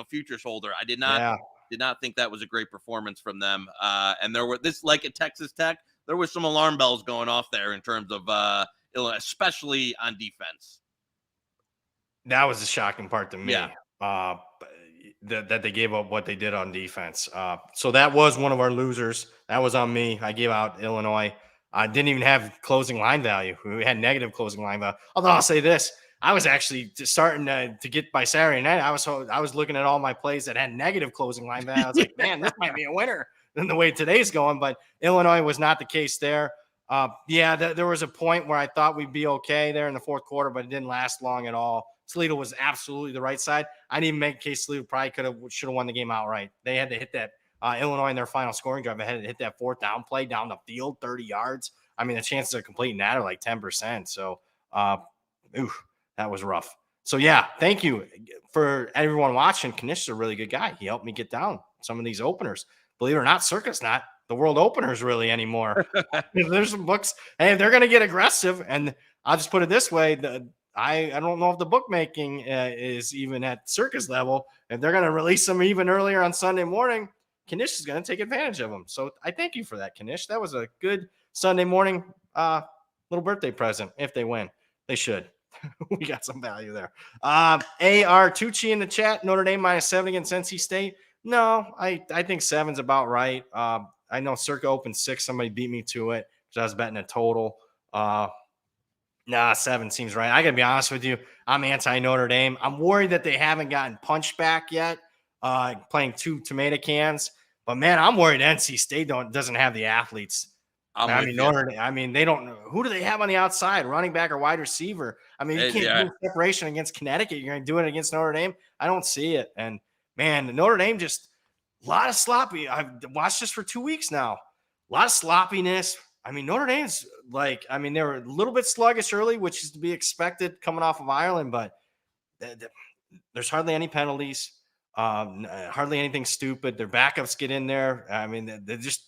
futures holder. I did not think that was a great performance from them. And there were like at Texas Tech, there was some alarm bells going off there in terms of Illinois, especially on defense. That was the shocking part to me. Yeah. That they gave up what they did on defense. So that was one of our losers. That was on me. I gave out Illinois. I didn't even have closing line value. We had negative closing line value. Although I'll say this, I was actually just starting to get by Saturday night. I was looking at all my plays that had negative closing line value. I was like, man, this might be a winner than the way today's going. But Illinois was not the case there. There was a point where I thought we'd be okay there in the fourth quarter, but it didn't last long at all. Toledo was absolutely the right side. I didn't even make a case Toledo probably should have won the game outright. They had to hit that Illinois in their final scoring drive. They had to hit that fourth down play down the field, 30 yards. I mean, the chances of completing that are like 10%. So, that was rough. So, yeah, thank you for everyone watching. Knish is a really good guy. He helped me get down some of these openers. Believe it or not, Circa's not the world openers really anymore. There's some books. Hey, they're going to get aggressive. And I'll just put it this way. I don't know if the bookmaking is even at Circa's level. If they're going to release them even earlier on Sunday morning, Knish is going to take advantage of them. So I thank you for that, Knish. That was a good Sunday morning little birthday present. If they win, they should. We got some value there. AR Tucci in the chat. Notre Dame -7 against NC State. No, I think 7's about right. I know Circa opened 6. Somebody beat me to it because I was betting a total. 7 seems right. I got to be honest with you. I'm anti-Notre Dame. I'm worried that they haven't gotten punched back yet, playing 2 tomato cans. But, man, I'm worried NC State doesn't have the athletes. Notre Dame, they don't know. Who do they have on the outside, running back or wide receiver? I mean, you can't do separation against Connecticut. You're going to do it against Notre Dame? I don't see it. And, man, Notre Dame just a lot of sloppy. I've watched this for 2 weeks now. A lot of sloppiness. I mean, Notre Dame's they were a little bit sluggish early, which is to be expected coming off of Ireland, but there's hardly any penalties, hardly anything stupid. Their backups get in there. I mean,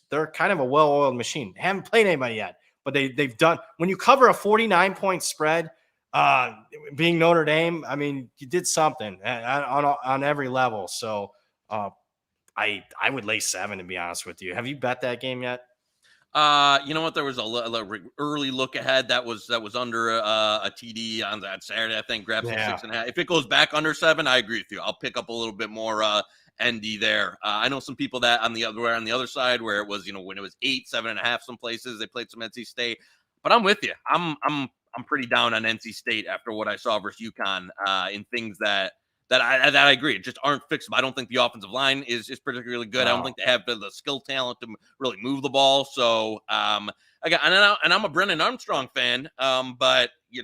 they're kind of a well-oiled machine. They haven't played anybody yet, but they've done – when you cover a 49-point spread, being Notre Dame, I mean, you did something on every level. So I would lay 7, to be honest with you. Have you bet that game yet? You know what? There was a early look ahead that was under a TD on that Saturday. I think grab some 6.5. If it goes back under 7, I agree with you. I'll pick up a little bit more ND there. I know some people that on the other side where it was when it was 8, 7.5. Some places they played some NC State, but I'm with you. I'm pretty down on NC State after what I saw versus UConn in things that I agree just aren't fixable. I don't think the offensive line is particularly good. No. I don't think they have the skill talent to really move the ball. So and I'm a Brennan Armstrong fan, but you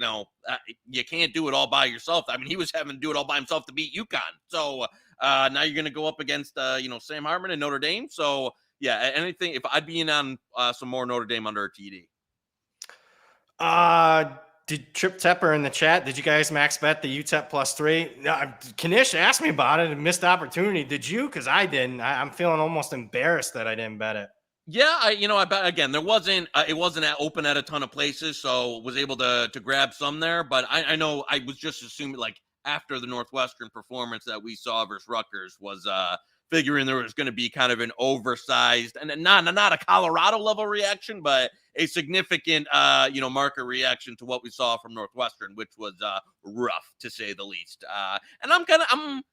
can't do it all by yourself. I mean, he was having to do it all by himself to beat UConn. So now you're going to go up against Sam Hartman and Notre Dame. So yeah, anything if I'd be in on some more Notre Dame under a TD. Did Trip Tepper in the chat, did you guys max bet the UTEP +3? Knish asked me about it and missed opportunity. Did you? Because I didn't. I'm feeling almost embarrassed that I didn't bet it. Yeah, I bet again. There wasn't it wasn't open at a ton of places, so was able to grab some there. But I know I was just assuming after the Northwestern performance that we saw versus Rutgers was figuring there was going to be kind of an oversized and not a Colorado level reaction, but a significant, market reaction to what we saw from Northwestern, which was rough to say the least. And I'm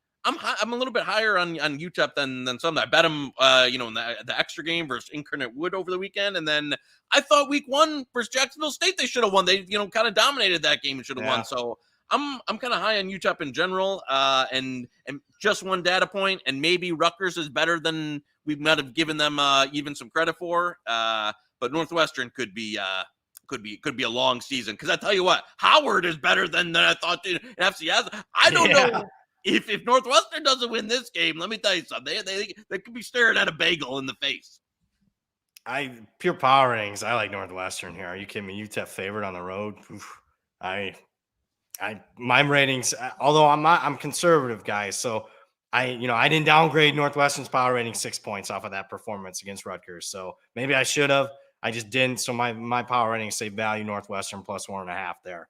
a little bit higher on UTEP than some. I bet them, in the extra game versus Incarnate Wood over the weekend, and then I thought week 1 versus Jacksonville State they should have won. They kind of dominated that game and should have won. So I'm kind of high on UTEP in general. And just one data point, and maybe Rutgers is better than we might have given them even some credit for. But Northwestern could be a long season, because I tell you what, Howard is better than I thought in FCS. I don't know if Northwestern doesn't win this game. Let me tell you something. They could be staring at a bagel in the face. Pure power ratings. I like Northwestern here. Are you kidding me? UTEP favorite on the road. Oof. My ratings. Although I'm conservative, guys. So I didn't downgrade Northwestern's power rating 6 points off of that performance against Rutgers. So maybe I should have. I just didn't. So my power ratings say value Northwestern +1.5 there.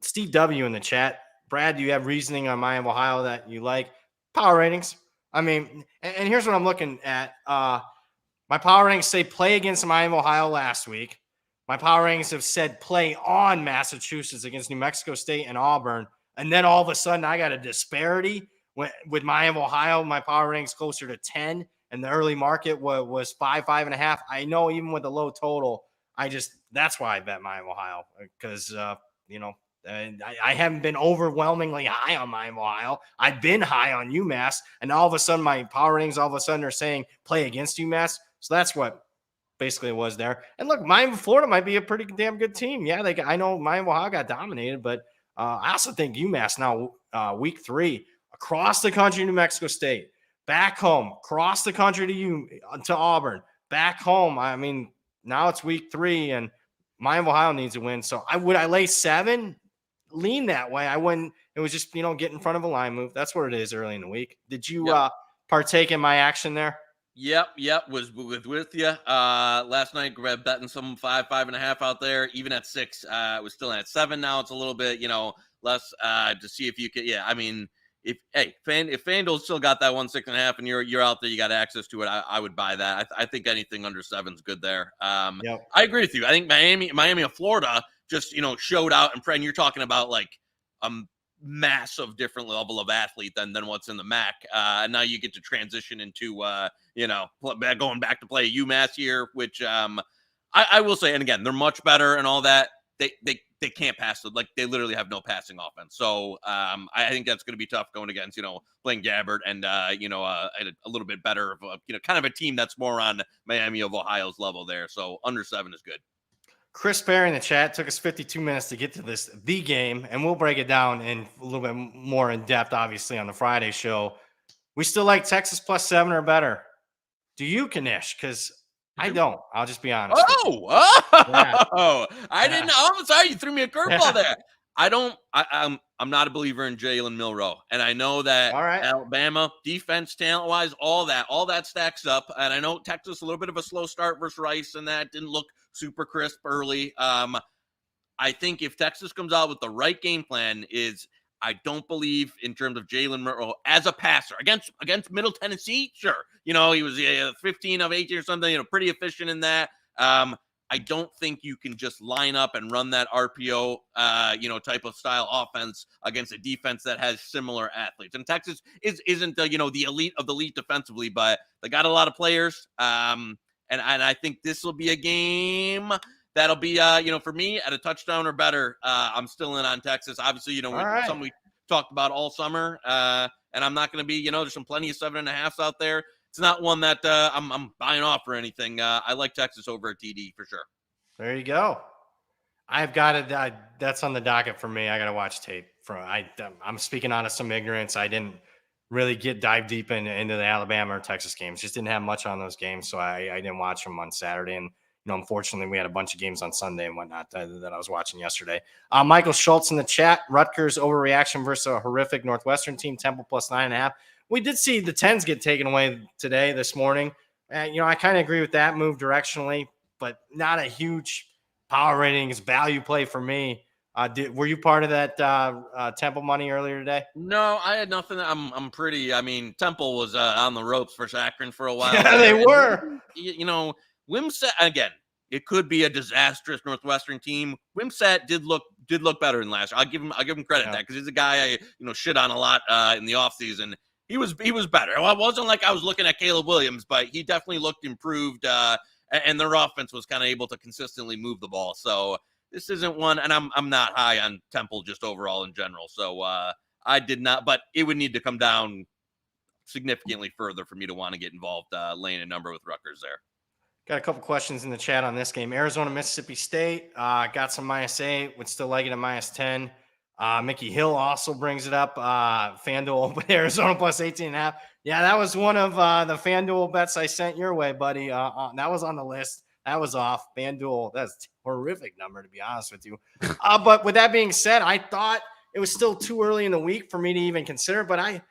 Steve W in the chat. Brad, do you have reasoning on Miami, Ohio that you like? Power ratings. I mean, and here's what I'm looking at. My power ratings say play against Miami, Ohio last week. My power rankings have said play on Massachusetts against New Mexico State and Auburn. And then all of a sudden I got a disparity with Miami, Ohio. My power rankings closer to 10 and the early market was 5.5. I know even with a low total, that's why I bet Miami, Ohio, because, I haven't been overwhelmingly high on Miami, Ohio. I've been high on UMass, and all of a sudden my power ratings all of a sudden are saying play against UMass. So that's what basically it was there. And look, Miami, Florida might be a pretty damn good team. Yeah, I know Miami, Ohio got dominated, but I also think UMass now week 3 across the country, New Mexico State, back home, across the country to Auburn, back home. I mean, now it's week 3 and Miami, Ohio needs a win. So I lay 7, lean that way. I wouldn't. It was just, get in front of a line move. That's what it is early in the week. Did you partake in my action there? Yep. Was with you. Last night, betting some 5.5 out there. Even at 6, it was still at 7. Now it's a little bit, less to see if you could. Yeah, I mean, if FanDuel still got that 6.5 and you're out there, you got access to it. I would buy that. I think anything under 7 is good there. Yep. I agree with you. I think Miami of Florida just showed out, and you're talking about like massive different level of athlete than what's in the MAC. And now you get to transition into going back to play UMass here, which I will say, and again, they're much better and all that. They can't pass it. Like, they literally have no passing offense. So I think that's going to be tough going against Blaine Gabbert and a little bit better of kind of a team that's more on Miami of Ohio's level there. So under 7 is good. Chris Barry in the chat took us 52 minutes to get to the game, and we'll break it down in a little bit more in depth, obviously, on the Friday show. We still like Texas +7 or better. Do you, Knish? Because I don't. I'll just be honest. I didn't. I'm sorry, you threw me a curveball there. I don't. I'm not a believer in Jalen Milroe, and I know that Alabama defense, talent-wise, all that stacks up. And I know Texas a little bit of a slow start versus Rice, and that didn't look super crisp early. I think if Texas comes out with the right game plan, I don't believe in terms of Jalen Milroe as a passer against Middle Tennessee. Sure, he was 15 of 18 or something. Pretty efficient in that. I don't think you can just line up and run that RPO, type of style offense against a defense that has similar athletes. And Texas isn't the elite of the elite defensively, but they got a lot of players. And I think this will be a game that'll be, for me at a touchdown or better. I'm still in on Texas. Obviously, something we talked about all summer. And I'm not going to be, there's some plenty of 7.5s out there. It's not one that I'm buying off or anything. I like Texas over at TD for sure. There you go. I've got it. That's on the docket for me. I got to watch tape. I'm speaking out of some ignorance. I didn't really dive deep into the Alabama or Texas games. Just didn't have much on those games, so I didn't watch them on Saturday. And unfortunately, we had a bunch of games on Sunday and whatnot that I was watching yesterday. Michael Schultz in the chat. Rutgers overreaction versus a horrific Northwestern team. Temple +9.5. We did see the 10s get taken away this morning. I kind of agree with that move directionally, but not a huge power ratings value play for me. Were you part of that Temple money earlier today? No, I had nothing. I'm pretty. I mean, Temple was on the ropes for Akron for a while. Yeah, they were. Wimsatt, again, it could be a disastrous Northwestern team. Wimsatt did look better than last year. I'll give him credit that, because he's a guy I shit on a lot in the offseason. He was better. It wasn't like I was looking at Caleb Williams, but he definitely looked improved, and their offense was kind of able to consistently move the ball. So this isn't one, and I'm not high on Temple just overall in general. So I did not, but it would need to come down significantly further for me to want to get involved laying a number with Rutgers there. Got a couple questions in the chat on this game. Arizona, Mississippi State got some -8. Would still like it at -10. Mickey Hill also brings it up. FanDuel open Arizona +18.5. Yeah, that was one of the FanDuel bets I sent your way, buddy. That was on the list. That was off. FanDuel, that's a horrific number, to be honest with you. But with that being said, I thought it was still too early in the week for me to even consider. But I'm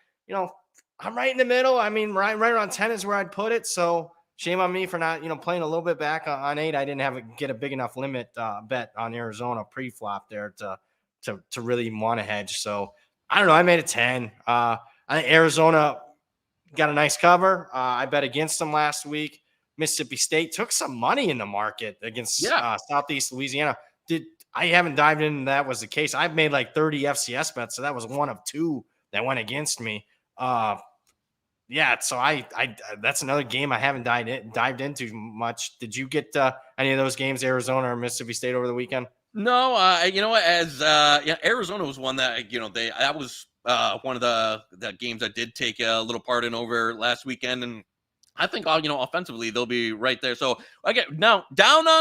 right in the middle. I mean, right around 10 is where I'd put it. So shame on me for not, playing a little bit back on 8. I didn't get a big enough limit bet on Arizona pre-flop there to really want to hedge. So I don't know. I made it 10. I think Arizona got a nice cover. I bet against them last week. Mississippi State took some money in the market against Southeast Louisiana. I haven't dived into that was the case. I've made like 30 FCS bets, so that was one of two that went against me. So I that's another game I haven't dived into much. Did you get any of those games, Arizona or Mississippi State, over the weekend? No, you know what? Arizona was one that that was one of the games I did take a little part in over last weekend, and I think offensively they'll be right there. So again, now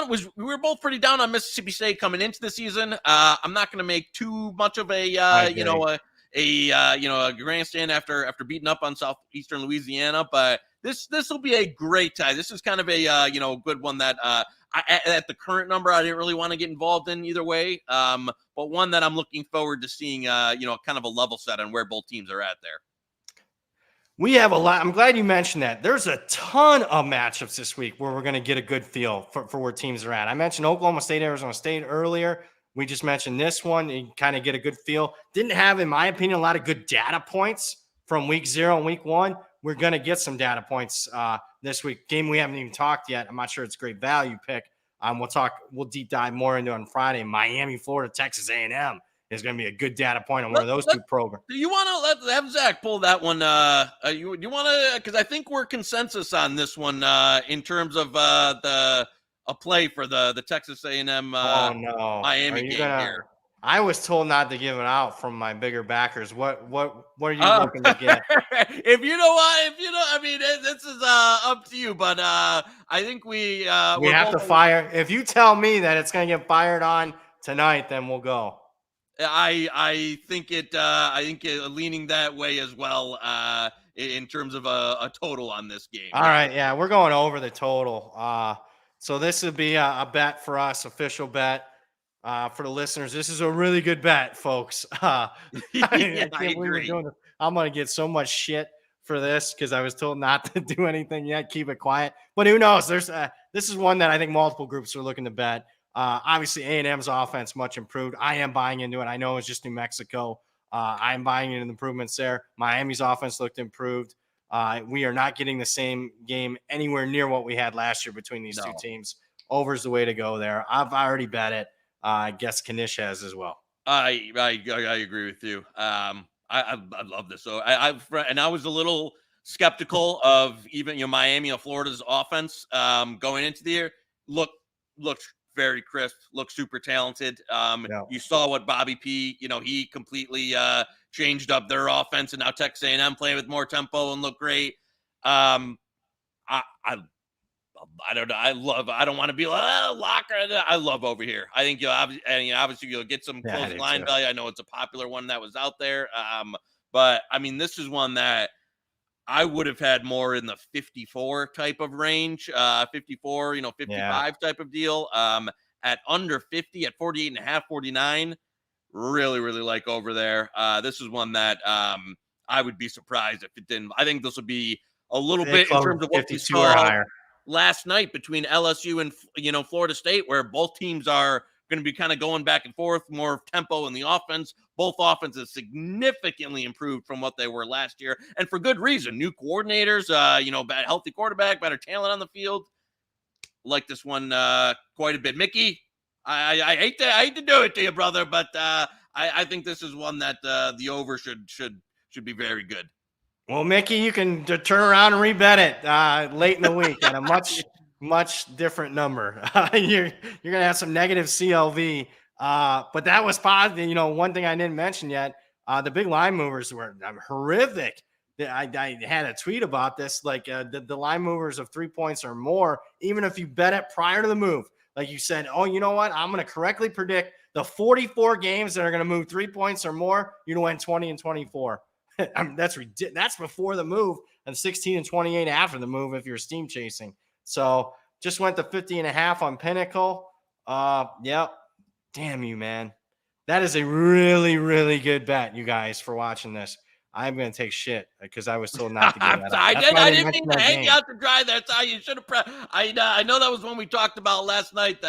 we were both pretty down on Mississippi State coming into the season. I'm not going to make too much of a grandstand after beating up on Southeastern Louisiana, but this will be a great tie. This is kind of a good one that at the current number I didn't really want to get involved in either way, but one that I'm looking forward to seeing kind of a level set on where both teams are at there. We have a lot. I'm glad you mentioned that. There's a ton of matchups this week where we're going to get a good feel for where teams are at. I mentioned Oklahoma State, Arizona State earlier. We just mentioned this one. You kind of get a good feel. Didn't have, in my opinion, a lot of good data points from week 0 and week 1. We're going to get some data points this week. Game we haven't even talked yet. I'm not sure it's a great value pick. We'll deep dive more into it on Friday. Miami, Florida, Texas A&M is going to be a good data point on one of those two programs. Do you want to have Zach pull that one? You want to, because I think we're consensus on this one in terms of a play for the Texas A&M Miami game here. I was told not to give it out from my bigger backers. What are you looking to get? This is up to you. But I think we have to fire. If you tell me that it's going to get fired on tonight, then we'll go. I think leaning that way as well in terms of a total on this game. All right, yeah, we're going over the total. So this would be a bet for us, official bet. For the listeners, this is a really good bet, folks. I agree. I'm going to get so much shit for this because I was told not to do anything yet. Keep it quiet. But who knows? This is one that I think multiple groups are looking to bet. Obviously, A&M's offense much improved. I am buying into it. I know it's just New Mexico. I'm buying into the improvements there. Miami's offense looked improved. We are not getting the same game anywhere near what we had last year between these two teams. Over's the way to go there. I've already bet it. I guess Knish has as well. I agree with you. I love this. So I was a little skeptical of even Miami or Florida's offense going into the year. Looked very crisp. Looked super talented. You saw what Bobby P. He completely changed up their offense, and now Texas A&M playing with more tempo and look great. I don't know. I don't want to be like locker. I love over here. I think obviously you'll get some close line value. I know it's a popular one that was out there. But I mean, this is one that I would have had more in the 54 type of range, 54, 55 type of deal. At under 50 at 48.5, 49, really, really like over there. This is one that I would be surprised if it didn't. I think this will be a little bit in terms of what we saw or higher last night between LSU and Florida State, where both teams are going to be kind of going back and forth, more tempo in the offense. Both offenses significantly improved from what they were last year, and for good reason. New coordinators, healthy quarterback, better talent on the field. Like this one quite a bit. Mickey, I hate to do it to you, brother, but I think this is one that the over should be very good. Well, Mickey, you can turn around and rebet it late in the week at a much different number. You're gonna have some negative CLV, but that was positive. One thing I didn't mention yet: the big line movers were horrific. I had a tweet about this, like the line movers of 3 points or more. Even if you bet it prior to the move, like you said, oh, you know what? I'm gonna correctly predict the 44 games that are gonna move 3 points or more. You're gonna win 20 and 24. I mean, that's ridiculous. That's before the move, and 16 and 28 after the move if you're steam chasing. So just went to 50.5 on Pinnacle. Yep. Damn you, man. That is a really, really good bet, you guys, for watching this. I'm going to take shit because I was told not to give that. I didn't mean to hang you out to dry. That's how you should have. I know that was one we talked about last night.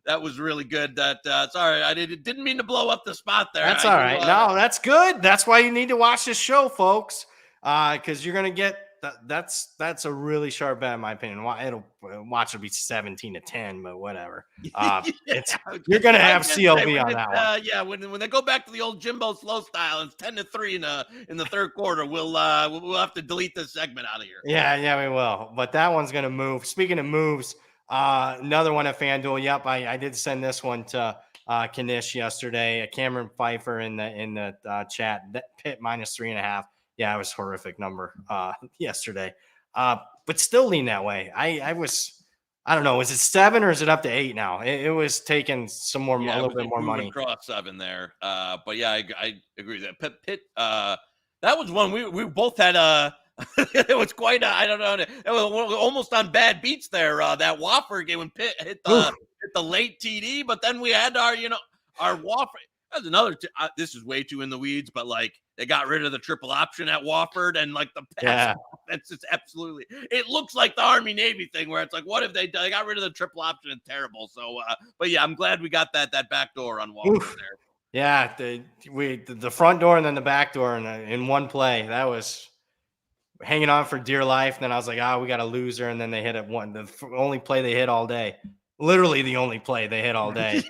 That was really good. Sorry, I didn't mean to blow up the spot there. That's all right. No, that's good. That's why you need to watch this show, folks, because you're going to get that's a really sharp bet in my opinion. It'll be 17-10, but whatever. Yeah, It's you're gonna I have was gonna say, CLV on that one. yeah, when they go back to the old Jimbo slow style, and it's 10-3 in the third quarter. We'll have to delete this segment out of here. Yeah, we will. But that one's gonna move. Speaking of moves, another one at FanDuel. Yep, I did send this one to Knish yesterday. Cameron Pfeiffer in the chat. Pitt -3.5. Yeah, it was a horrific number yesterday. But still lean that way. I don't know. Is it 7 or is it up to 8 now? It was taking some more, a little bit more money. Across 7 there. But yeah, I agree with that. Pitt, that was one we both had. It was quite. I don't know. It was almost on bad beats there. That Wofford game when Pitt hit the late TD, but then we had our Wofford. That's another. This is way too in the weeds, but like they got rid of the triple option at Wofford, and like the pass offense is absolutely. It looks like the Army Navy thing where it's like, what if they got rid of the triple option? And terrible. So, but yeah, I'm glad we got that back door on Wofford there. Yeah, the front door and then the back door in one play. That was hanging on for dear life. And then I was like, we got a loser. And then they hit it the only play they hit all day. Literally the only play they hit all day.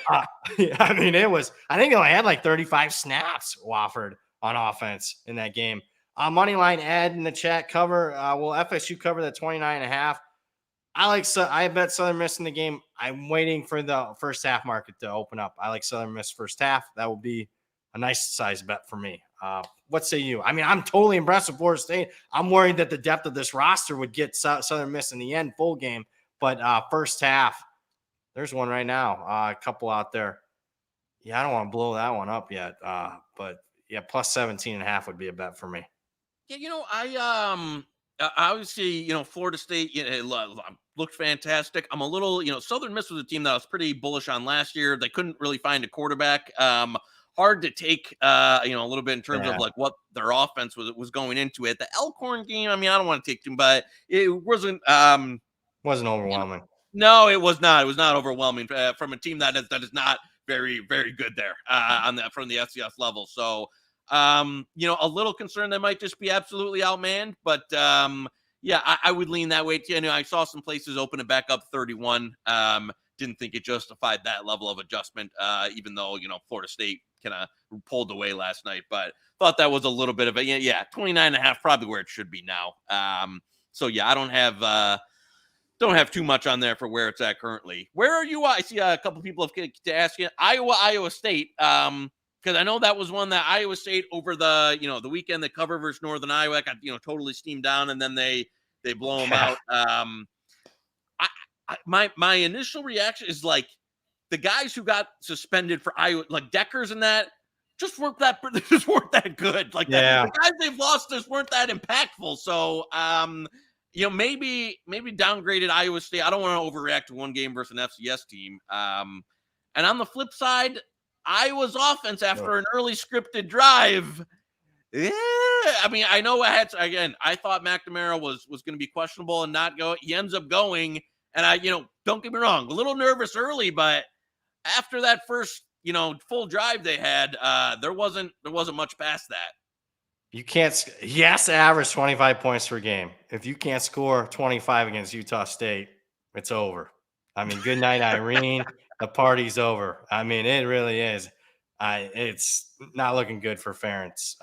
I mean, I think they only had like 35 snaps, Wofford, on offense in that game. Moneyline Ed in the chat cover. Will FSU cover the 29.5? I bet Southern Miss in the game. I'm waiting for the first half market to open up. I like Southern Miss first half. That will be a nice size bet for me. What say you? I mean, I'm totally impressed with Florida State. I'm worried that the depth of this roster would get Southern Miss in the end full game. But first half, there's one right now. A couple out there. Yeah, I don't want to blow that one up yet. But yeah, plus 17.5 would be a bet for me. Yeah, I obviously, Florida State looked fantastic. I'm a little, Southern Miss was a team that I was pretty bullish on last year. They couldn't really find a quarterback. Hard to take, a little bit in terms of like what their offense was going into it. The Elkhorn game, I mean, I don't want to take too, but it wasn't Overwhelming. No, it was not. It was not overwhelming from a team that is not very, very good there from the FCS level. So, a little concerned they might just be absolutely outmanned, but yeah, I would lean that way too. I saw some places open it back up 31. Didn't think it justified that level of adjustment, even though, Florida State kind of pulled away last night, but thought that was a little bit of 29.5, probably where it should be now. So yeah, I don't have too much on there for where it's at currently. Where are you? I see a couple people have to ask you. Iowa State. Because I know that was one that Iowa State over the weekend they cover versus Northern Iowa got totally steamed down, and then they blow them out. My initial reaction is like the guys who got suspended for Iowa, like Deckers and that, just weren't that good. Like the guys they've lost just weren't that impactful. So maybe downgraded Iowa State. I don't want to overreact to one game versus an FCS team. And on the flip side, Iowa's offense after an early scripted drive. Yeah, I mean, I know I thought McNamara was going to be questionable and not go. He ends up going, and don't get me wrong, a little nervous early, but after that first, full drive they had, there wasn't much past that. You can't. He has to average 25 points per game. If you can't score 25 against Utah State, it's over. I mean, good night, Irene. The party's over. I mean, it really is. It's not looking good for Ferentz,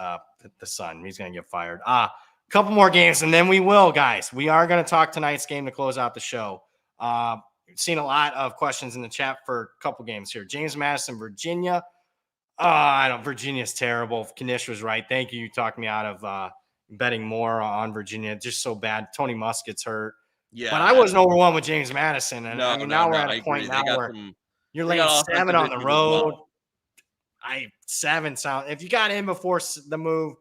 the son. He's going to get fired. Couple more games, and then we will, guys. We are going to talk tonight's game to close out the show. We've seen a lot of questions in the chat for a couple games here. James Madison, Virginia. Virginia's terrible. Knish was right. Thank you. You talked me out of betting more on Virginia. Just so bad. Tony Musk gets hurt. Yeah, but I wasn't overwhelmed with James Madison. And now we're at a point now where you're laying 7 on the road. 7 sound. If you got in before the move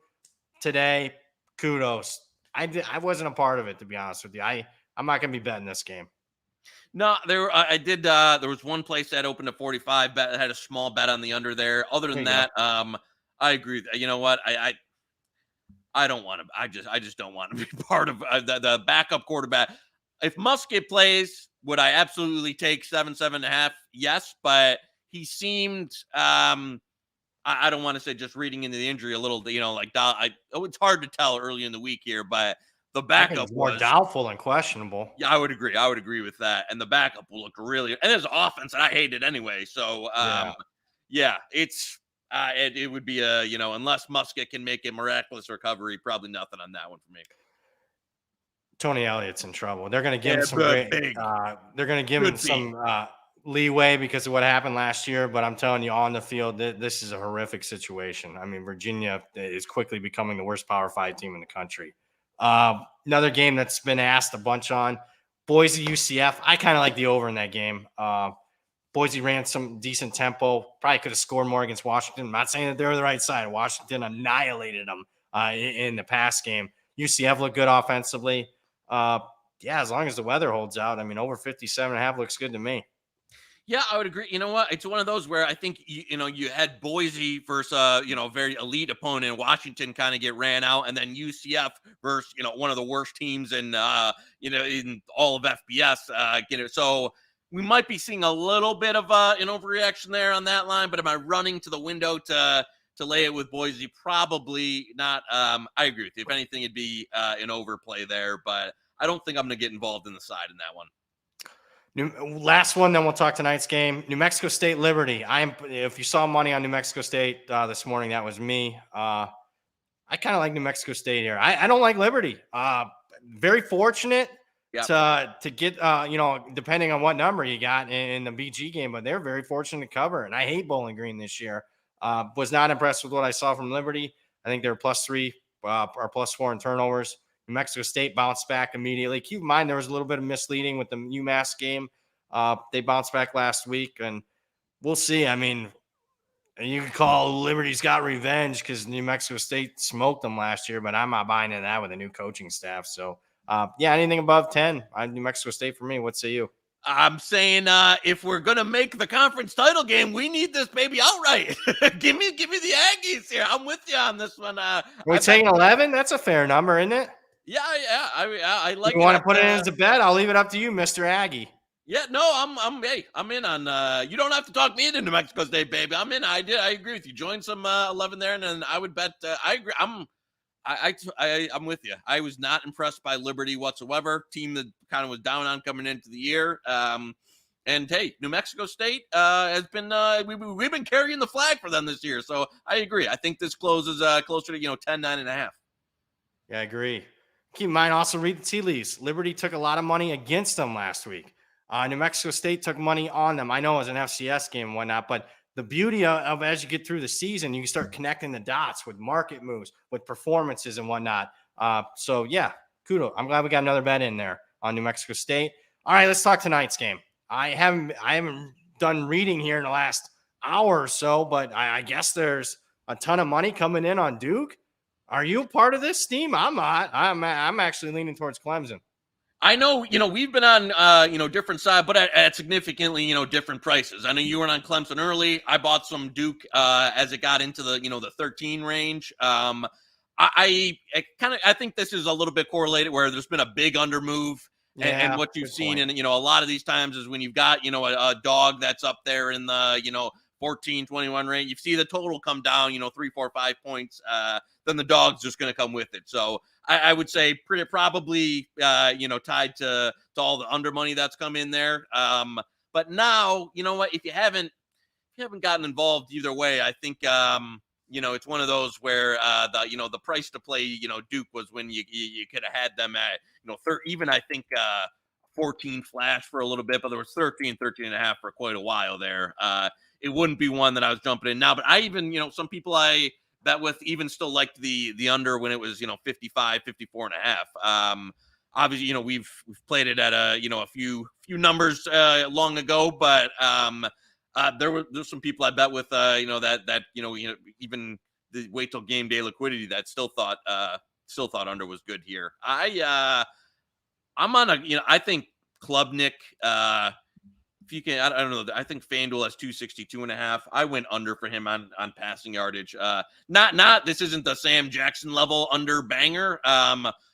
today, kudos. I wasn't a part of it, to be honest with you. I'm not going to be betting this game. No, there was one place that opened at 45 bet that had a small bet on the under there. Other than that, I agree. You know what? I don't want to. I just don't want to be part of the backup quarterback. If Musket plays, would I absolutely take 7.5? Yes, but he seemed. I don't want to say just reading into the injury a little. It's hard to tell early in the week here, but The I think backup it's more was, doubtful than questionable. yeah, I would agree. I would agree with that. And the backup will look really, and there's offense that I hated anyway. So, Yeah. yeah, it would be unless Musket can make a miraculous recovery, probably nothing on that one for me. Tony Elliott's in trouble. They're going to give him Yeah, some but great. big They're going to give him could be. some leeway because of what happened last year. But I'm telling you, on the field, this is a horrific situation. I mean, Virginia is quickly becoming the worst Power 5 team in the country. Another game that's been asked a bunch on Boise UCF. I kind of like the over in that game. Boise ran some decent tempo. Probably could have scored more against Washington. I'm not saying that they're the right side. Washington annihilated them in the pass game. UCF looked good offensively. Yeah, as long as the weather holds out, I mean, over 57.5 looks good to me. Yeah, I would agree. You know what? It's one of those where I think you had Boise versus a very elite opponent. Washington kind of get ran out, and then UCF versus one of the worst teams in in all of FBS. So we might be seeing a little bit of an overreaction there on that line. But am I running to the window to lay it with Boise? Probably not. I agree with you. If anything, it'd be an overplay there, but I don't think I'm going to get involved in the side in that one. Last one, then we'll talk tonight's game. New Mexico State Liberty. If you saw money on New Mexico State this morning, that was me. I kind of like New Mexico State here. I don't like Liberty. Very fortunate to get depending on what number you got in the BG game, but they're very fortunate to cover. And I hate Bowling Green this year. Was not impressed with what I saw from Liberty. I think they're +3 or +4 in turnovers. New Mexico State bounced back immediately. Keep in mind, there was a little bit of misleading with the UMass game. They bounced back last week, and we'll see. I mean, you can call Liberty's got revenge because New Mexico State smoked them last year, but I'm not buying into that with a new coaching staff. So, anything above 10, New Mexico State for me. What say you? I'm saying if we're gonna make the conference title game, we need this baby outright. give me the Aggies here. I'm with you on this one. We're taking 11. That's a fair number, isn't it? Yeah. I like. You want to put it in as a bet? I'll leave it up to you, Mr. Aggie. Yeah, no, I'm in on. You don't have to talk me into New Mexico State, baby. I'm in. I agree with you. Join some 11 there, and then I would bet. I agree. I'm with you. I was not impressed by Liberty whatsoever. Team that kind of was down on coming into the year. And hey, New Mexico State has been we've been carrying the flag for them this year. So I agree. I think this closes closer to 10-9.5. Yeah, I agree. Keep in mind, also read the tea leaves. Liberty took a lot of money against them last week. New Mexico State took money on them. I know it was an FCS game and whatnot, but the beauty of as you get through the season, you can start connecting the dots with market moves, with performances and whatnot. So yeah, kudos. I'm glad we got another bet in there on New Mexico State. All right, let's talk tonight's game. I haven't done reading here in the last hour or so, but I guess there's a ton of money coming in on Duke. Are you a part of this team? I'm not. I'm actually leaning towards Clemson. I know, we've been on, different side, but at significantly, different prices. I know you were on Clemson early. I bought some Duke as it got into the, the 13 range. I think this is a little bit correlated where there's been a big under move. And what you've seen, and a lot of these times is when you've got a dog that's up there in the 14-21 range, you see the total come down 3, 4, 5 points, then the dog's just going to come with it. So I would say pretty probably tied to all the under money that's come in there. But now, you know what, if you haven't gotten involved either way, I think it's one of those where the price to play Duke was when you could have had them at even I think 14 flash for a little bit, but there was 13.5 for quite a while there. It wouldn't be one that I was jumping in now, but I even some people I bet with even still liked the under when it was 55, 54.5. Obviously we've played it at a few numbers long ago, but there's some people I bet with that even the wait till game day liquidity that still thought under was good here. I'm on I think Klubnik, if you can, I don't know. I think FanDuel has 262.5. I went under for him on passing yardage. Not this isn't the Sam Jackson level under banger.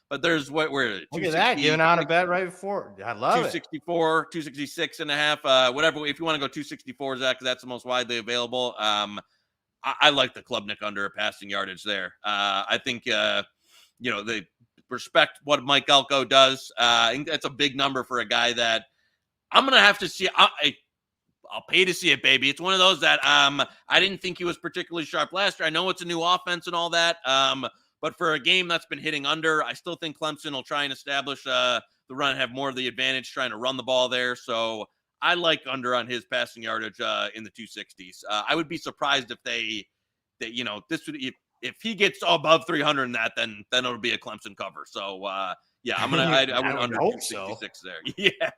But there's where look at that giving out a bet right before. I love 264, 266.5. Whatever. If you want to go 264, Zach, that's the most widely available. I like the Klubnik under passing yardage there. I think respect what Mike Elko does. I think that's a big number for a guy that I'm going to have to see. I'll pay to see it, baby. It's one of those that I didn't think he was particularly sharp last year. I know it's a new offense and all that, but for a game that's been hitting under, I still think Clemson will try and establish the run and have more of the advantage trying to run the ball there. So I like under on his passing yardage in the 260s. I would be surprised if this would if he gets above 300 in that, then it'll be a Clemson cover. So yeah, I would under 266 there. Yeah.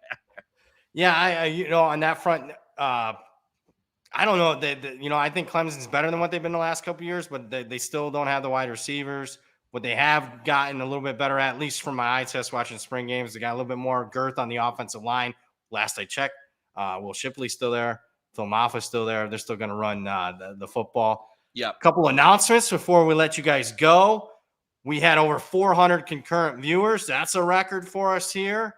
Yeah, I on that front, I don't know. I think Clemson's better than what they've been the last couple of years, but they still don't have the wide receivers. What they have gotten a little bit better, at least from my eye test watching spring games, they got a little bit more girth on the offensive line. Last I checked, Will Shipley's still there. Phil Maffa's still there. They're still going to run the football. Yeah. A couple announcements before we let you guys go. We had over 400 concurrent viewers. That's a record for us here.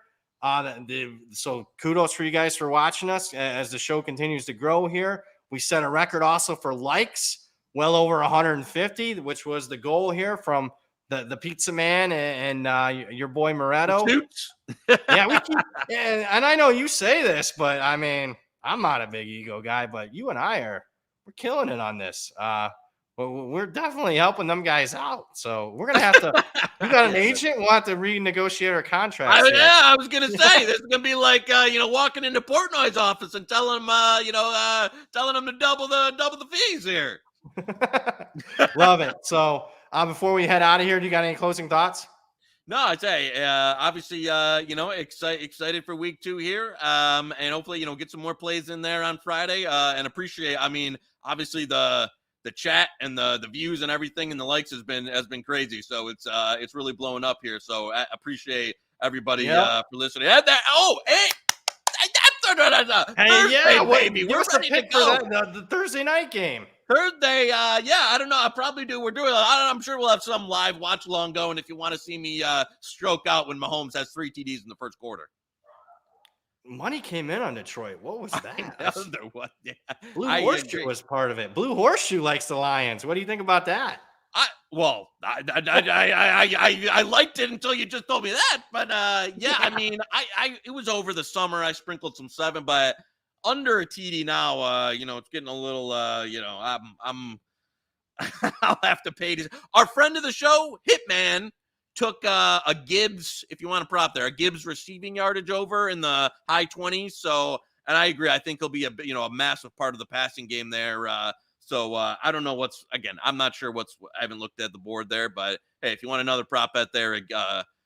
So kudos for you guys for watching us as the show continues to grow here. We set a record also for likes, well over 150, which was the goal here from the pizza man and your boy Moretto. Yeah, we keep, and I know you say this, but I mean, I'm not a big ego guy, but you and we're killing it on this. But we're definitely helping them guys out. So we're going to have to – you got an agent? We'll have to renegotiate our contract. I was going to say, this is going to be like, walking into Portnoy's office and telling him, telling him to double the fees here. Love it. So before we head out of here, do you got any closing thoughts? No, I'd say, obviously, excited for week 2 here. And hopefully, get some more plays in there on Friday and appreciate, obviously the chat and the views and everything and the likes has been crazy. So it's really blowing up here. So I appreciate everybody for listening. Hey, Thursday, baby. We're ready to go. The Thursday night game. Thursday, I don't know. I'll probably do. I'm sure we'll have some live watch along going if you want to see me stroke out when Mahomes has 3 TDs in the first quarter. Money came in on Detroit. What was that? Yeah. Blue Horseshoe was part of it. Blue Horseshoe likes the Lions. What do you think about that? I liked it until you just told me that. But it was over the summer. I sprinkled some 7, but under a TD now. It's getting a little. I'm. I'll have to pay. Our friend of the show, Hitman, took a Gibbs, if you want to prop there, a Gibbs receiving yardage over in the high 20s. So, and I agree. I think he'll be a massive part of the passing game there. So I don't know I'm not sure I haven't looked at the board there, but hey, if you want another prop bet there,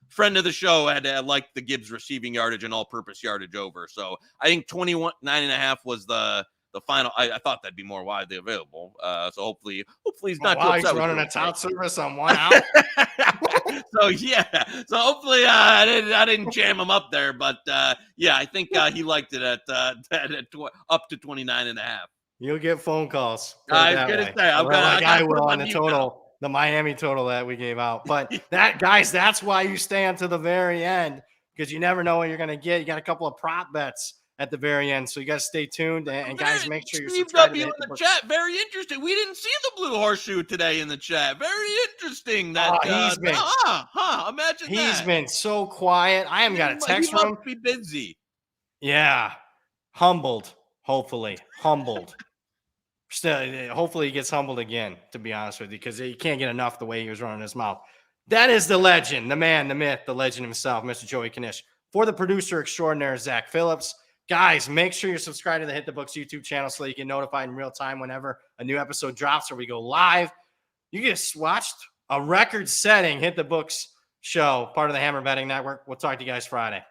friend of the show had liked the Gibbs receiving yardage and all-purpose yardage over. So I think 21.5 was the final. I thought that'd be more widely available. So hopefully he's not. He's running a tout service on 1 out. So hopefully I didn't jam him up there, but I think he liked it at up to 29.5. You'll get phone calls. I was gonna say I will on the total, the Miami total that we gave out. But that's why you stay until the very end, because you never know what you're gonna get. You got a couple of prop bets at the very end, so you got to stay tuned and guys, make sure you're subscribed. in the chat. Very interesting. We didn't see the Blue Horseshoe today in the chat. Very interesting. That he's been. Imagine he's been so quiet. I haven't got a text from him. Must be busy. Yeah, humbled. Hopefully, humbled. Still, hopefully he gets humbled again. To be honest with you, because he can't get enough the way he was running his mouth. That is the legend, the man, the myth, the legend himself, Mr. Joey Knish. For the producer extraordinaire, Zach Phillips. Guys, make sure you're subscribed to the Hit the Books YouTube channel so you get notified in real time whenever a new episode drops or we go live. You just watched a record-setting Hit the Books show, part of the Hammer Betting Network. We'll talk to you guys Friday.